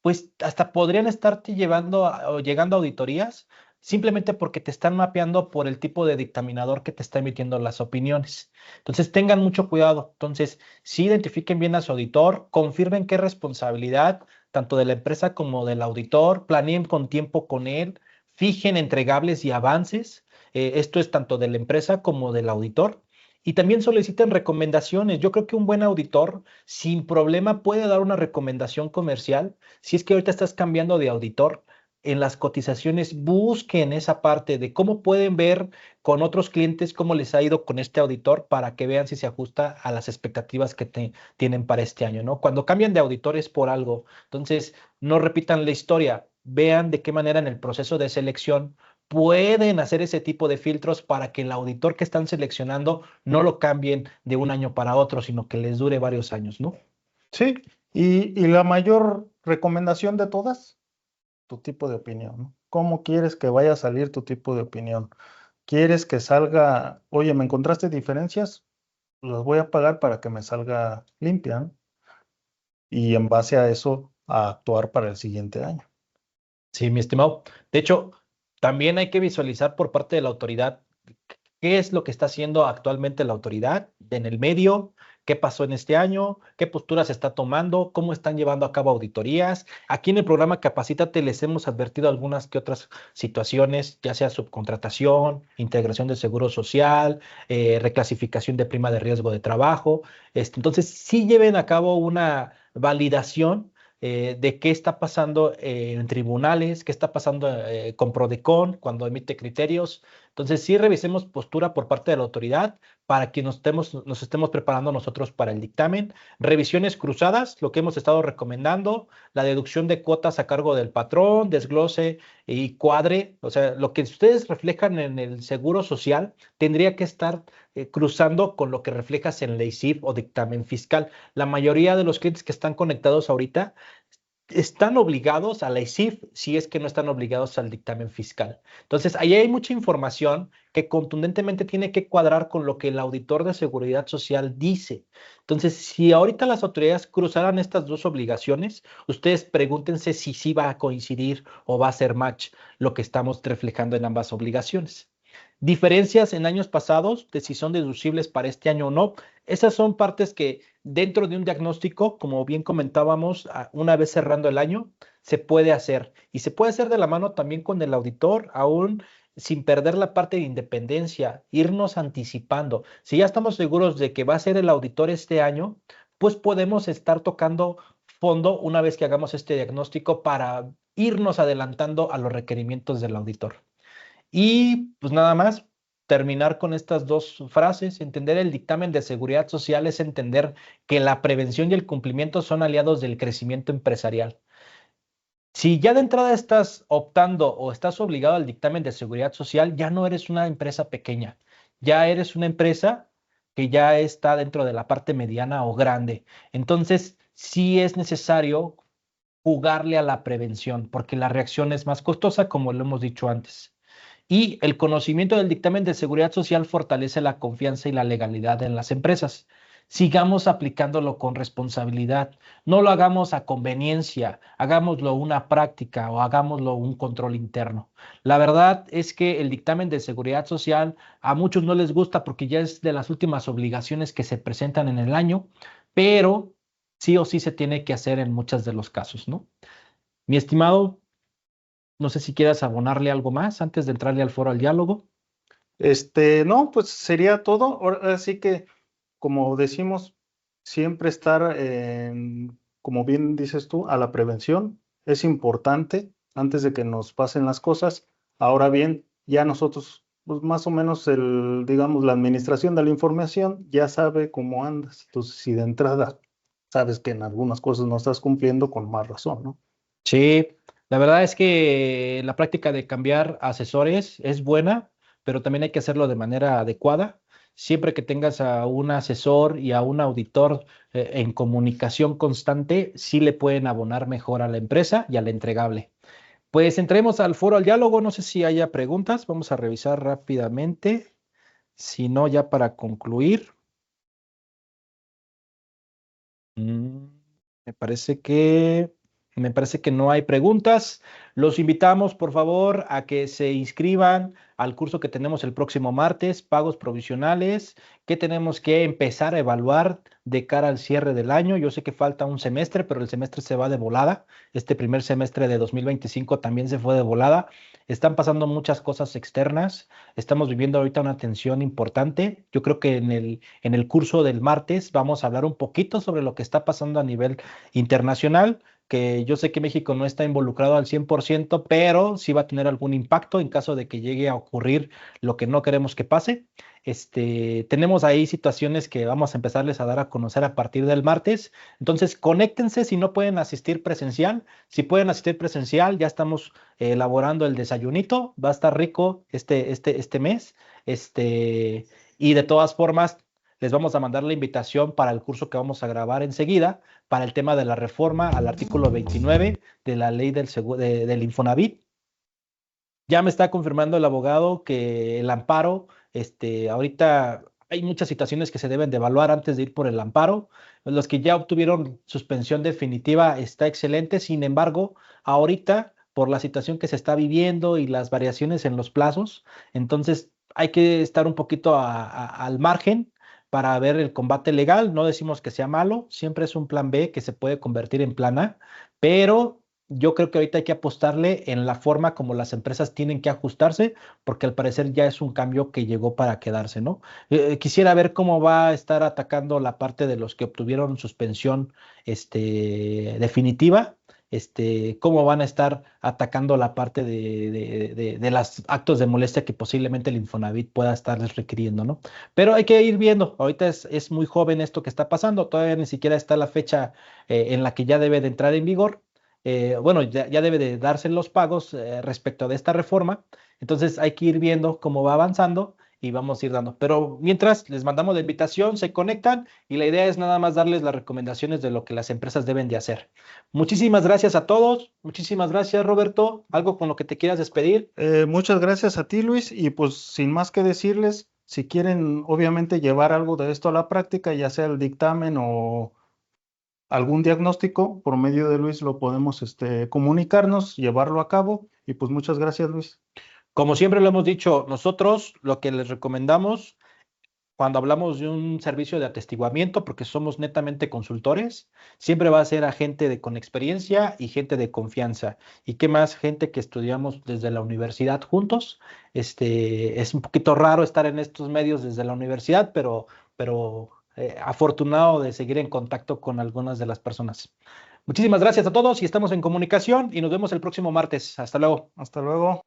pues hasta podrían estarte llevando o llegando a auditorías simplemente porque te están mapeando por el tipo de dictaminador que te está emitiendo las opiniones. Entonces, tengan mucho cuidado. Entonces, sí identifiquen bien a su auditor, confirmen qué responsabilidad, tanto de la empresa como del auditor, planeen con tiempo con él, fijen entregables y avances. Esto es tanto de la empresa como del auditor. Y también soliciten recomendaciones. Yo creo que un buen auditor sin problema puede dar una recomendación comercial. Si es que ahorita estás cambiando de auditor, en las cotizaciones busquen esa parte de cómo pueden ver con otros clientes cómo les ha ido con este auditor para que vean si se ajusta a las expectativas que tienen para este año, ¿no? Cuando cambian de auditores por algo, entonces no repitan la historia, vean de qué manera en el proceso de selección pueden hacer ese tipo de filtros para que el auditor que están seleccionando no lo cambien de un año para otro, sino que les dure varios años, ¿no? Sí, y la mayor recomendación de todas, tu tipo de opinión, ¿no? ¿Cómo quieres que vaya a salir tu tipo de opinión? ¿Quieres que salga, oye, me encontraste diferencias? Las voy a pagar para que me salga limpia, ¿no? Y en base a eso, a actuar para el siguiente año. Sí, mi estimado. De hecho, también hay que visualizar por parte de la autoridad qué es lo que está haciendo actualmente la autoridad en el medio, qué pasó en este año, qué posturas se está tomando, cómo están llevando a cabo auditorías. Aquí en el programa Capacítate les hemos advertido algunas que otras situaciones, ya sea subcontratación, integración de seguro social, reclasificación de prima de riesgo de trabajo. Entonces, sí lleven a cabo una validación de qué está pasando en tribunales, qué está pasando con Prodecon cuando emite criterios. Entonces, sí revisemos postura por parte de la autoridad para que nos estemos preparando nosotros para el dictamen. Revisiones cruzadas, lo que hemos estado recomendando, la deducción de cuotas a cargo del patrón, desglose y cuadre, o sea, lo que ustedes reflejan en el seguro social tendría que estar cruzando con lo que reflejas en ley SIF o dictamen fiscal. La mayoría de los clientes que están conectados ahorita están obligados a la ISIF si es que no están obligados al dictamen fiscal. Entonces, ahí hay mucha información que contundentemente tiene que cuadrar con lo que el auditor de seguridad social dice. Entonces, si ahorita las autoridades cruzaran estas dos obligaciones, ustedes pregúntense si sí va a coincidir o va a ser match lo que estamos reflejando en ambas obligaciones. Diferencias en años pasados, de si son deducibles para este año o no, esas son partes que dentro de un diagnóstico, como bien comentábamos, una vez cerrando el año, se puede hacer. Y se puede hacer de la mano también con el auditor, aún sin perder la parte de independencia, irnos anticipando. Si ya estamos seguros de que va a ser el auditor este año, pues podemos estar tocando fondo una vez que hagamos este diagnóstico para irnos adelantando a los requerimientos del auditor. Y pues nada más, terminar con estas dos frases. Entender el dictamen de seguridad social es entender que la prevención y el cumplimiento son aliados del crecimiento empresarial. Si ya de entrada estás optando o estás obligado al dictamen de seguridad social, ya no eres una empresa pequeña, ya eres una empresa que ya está dentro de la parte mediana o grande. Entonces, sí es necesario jugarle a la prevención, porque la reacción es más costosa, como lo hemos dicho antes. Y el conocimiento del dictamen de seguridad social fortalece la confianza y la legalidad en las empresas. Sigamos aplicándolo con responsabilidad. No lo hagamos a conveniencia, hagámoslo una práctica o hagámoslo un control interno. La verdad es que el dictamen de seguridad social a muchos no les gusta porque ya es de las últimas obligaciones que se presentan en el año, pero sí o sí se tiene que hacer en muchos de los casos, ¿no? Mi estimado, no sé si quieras abonarle algo más antes de entrarle al foro al diálogo. No, pues sería todo. Ahora sí que, como decimos, siempre estar, como bien dices tú, a la prevención es importante antes de que nos pasen las cosas. Ahora bien, ya nosotros, pues más o menos digamos, la administración de la información ya sabe cómo andas. Entonces, si de entrada sabes que en algunas cosas no estás cumpliendo, con más razón, ¿no? Sí, la verdad es que la práctica de cambiar asesores es buena, pero también hay que hacerlo de manera adecuada. Siempre que tengas a un asesor y a un auditor en comunicación constante, sí le pueden abonar mejor a la empresa y al entregable. Pues entremos al foro al diálogo. No sé si haya preguntas. Vamos a revisar rápidamente. Si no, ya para concluir. Mm, Me parece que Me parece que no hay preguntas. Los invitamos, por favor, a que se inscriban al curso que tenemos el próximo martes, pagos provisionales, que tenemos que empezar a evaluar de cara al cierre del año. Yo sé que falta un semestre, pero el semestre se va de volada. Este primer semestre de 2025 también se fue de volada. Están pasando muchas cosas externas. Estamos viviendo ahorita una tensión importante. Yo creo que en el curso del martes vamos a hablar un poquito sobre lo que está pasando a nivel internacional, que yo sé que México no está involucrado al 100%, pero sí va a tener algún impacto en caso de que llegue a ocurrir lo que no queremos que pase. Tenemos ahí situaciones que vamos a empezarles a dar a conocer a partir del martes. Entonces, conéctense si no pueden asistir presencial. Si pueden asistir presencial, ya estamos elaborando el desayunito. Va a estar rico este mes. Y de todas formas, les vamos a mandar la invitación para el curso que vamos a grabar enseguida para el tema de la reforma al artículo 29 de la ley del Infonavit. Ya me está confirmando el abogado que el amparo, ahorita hay muchas situaciones que se deben de evaluar antes de ir por el amparo. Los que ya obtuvieron suspensión definitiva está excelente. Sin embargo, ahorita, por la situación que se está viviendo y las variaciones en los plazos, entonces hay que estar un poquito al margen para ver el combate legal. No decimos que sea malo, siempre es un plan B que se puede convertir en plan A, pero yo creo que ahorita hay que apostarle en la forma como las empresas tienen que ajustarse, porque al parecer ya es un cambio que llegó para quedarse, ¿no? Quisiera ver cómo va a estar atacando la parte de los que obtuvieron suspensión, definitiva, cómo van a estar atacando la parte de los actos de molestia que posiblemente el Infonavit pueda estarles requiriendo, ¿no? Pero hay que ir viendo, ahorita es muy joven esto que está pasando, todavía ni siquiera está la fecha en la que ya debe de entrar en vigor. Bueno, ya debe de darse los pagos respecto de esta reforma. Entonces hay que ir viendo cómo va avanzando y vamos a ir dando. Pero mientras les mandamos la invitación, se conectan y la idea es nada más darles las recomendaciones de lo que las empresas deben de hacer. Muchísimas gracias a todos. Muchísimas gracias, Roberto. ¿Algo con lo que te quieras despedir? Muchas gracias a ti, Luis, y pues sin más que decirles, si quieren obviamente llevar algo de esto a la práctica, ya sea el dictamen o algún diagnóstico, por medio de Luis lo podemos comunicarnos, llevarlo a cabo, y pues muchas gracias, Luis. Como siempre lo hemos dicho, nosotros lo que les recomendamos cuando hablamos de un servicio de atestiguamiento, porque somos netamente consultores, siempre va a ser a gente con experiencia y gente de confianza. ¿Y qué más? Gente que estudiamos desde la universidad juntos. Es un poquito raro estar en estos medios desde la universidad, pero afortunado de seguir en contacto con algunas de las personas. Muchísimas gracias a todos y estamos en comunicación y nos vemos el próximo martes. Hasta luego. Hasta luego.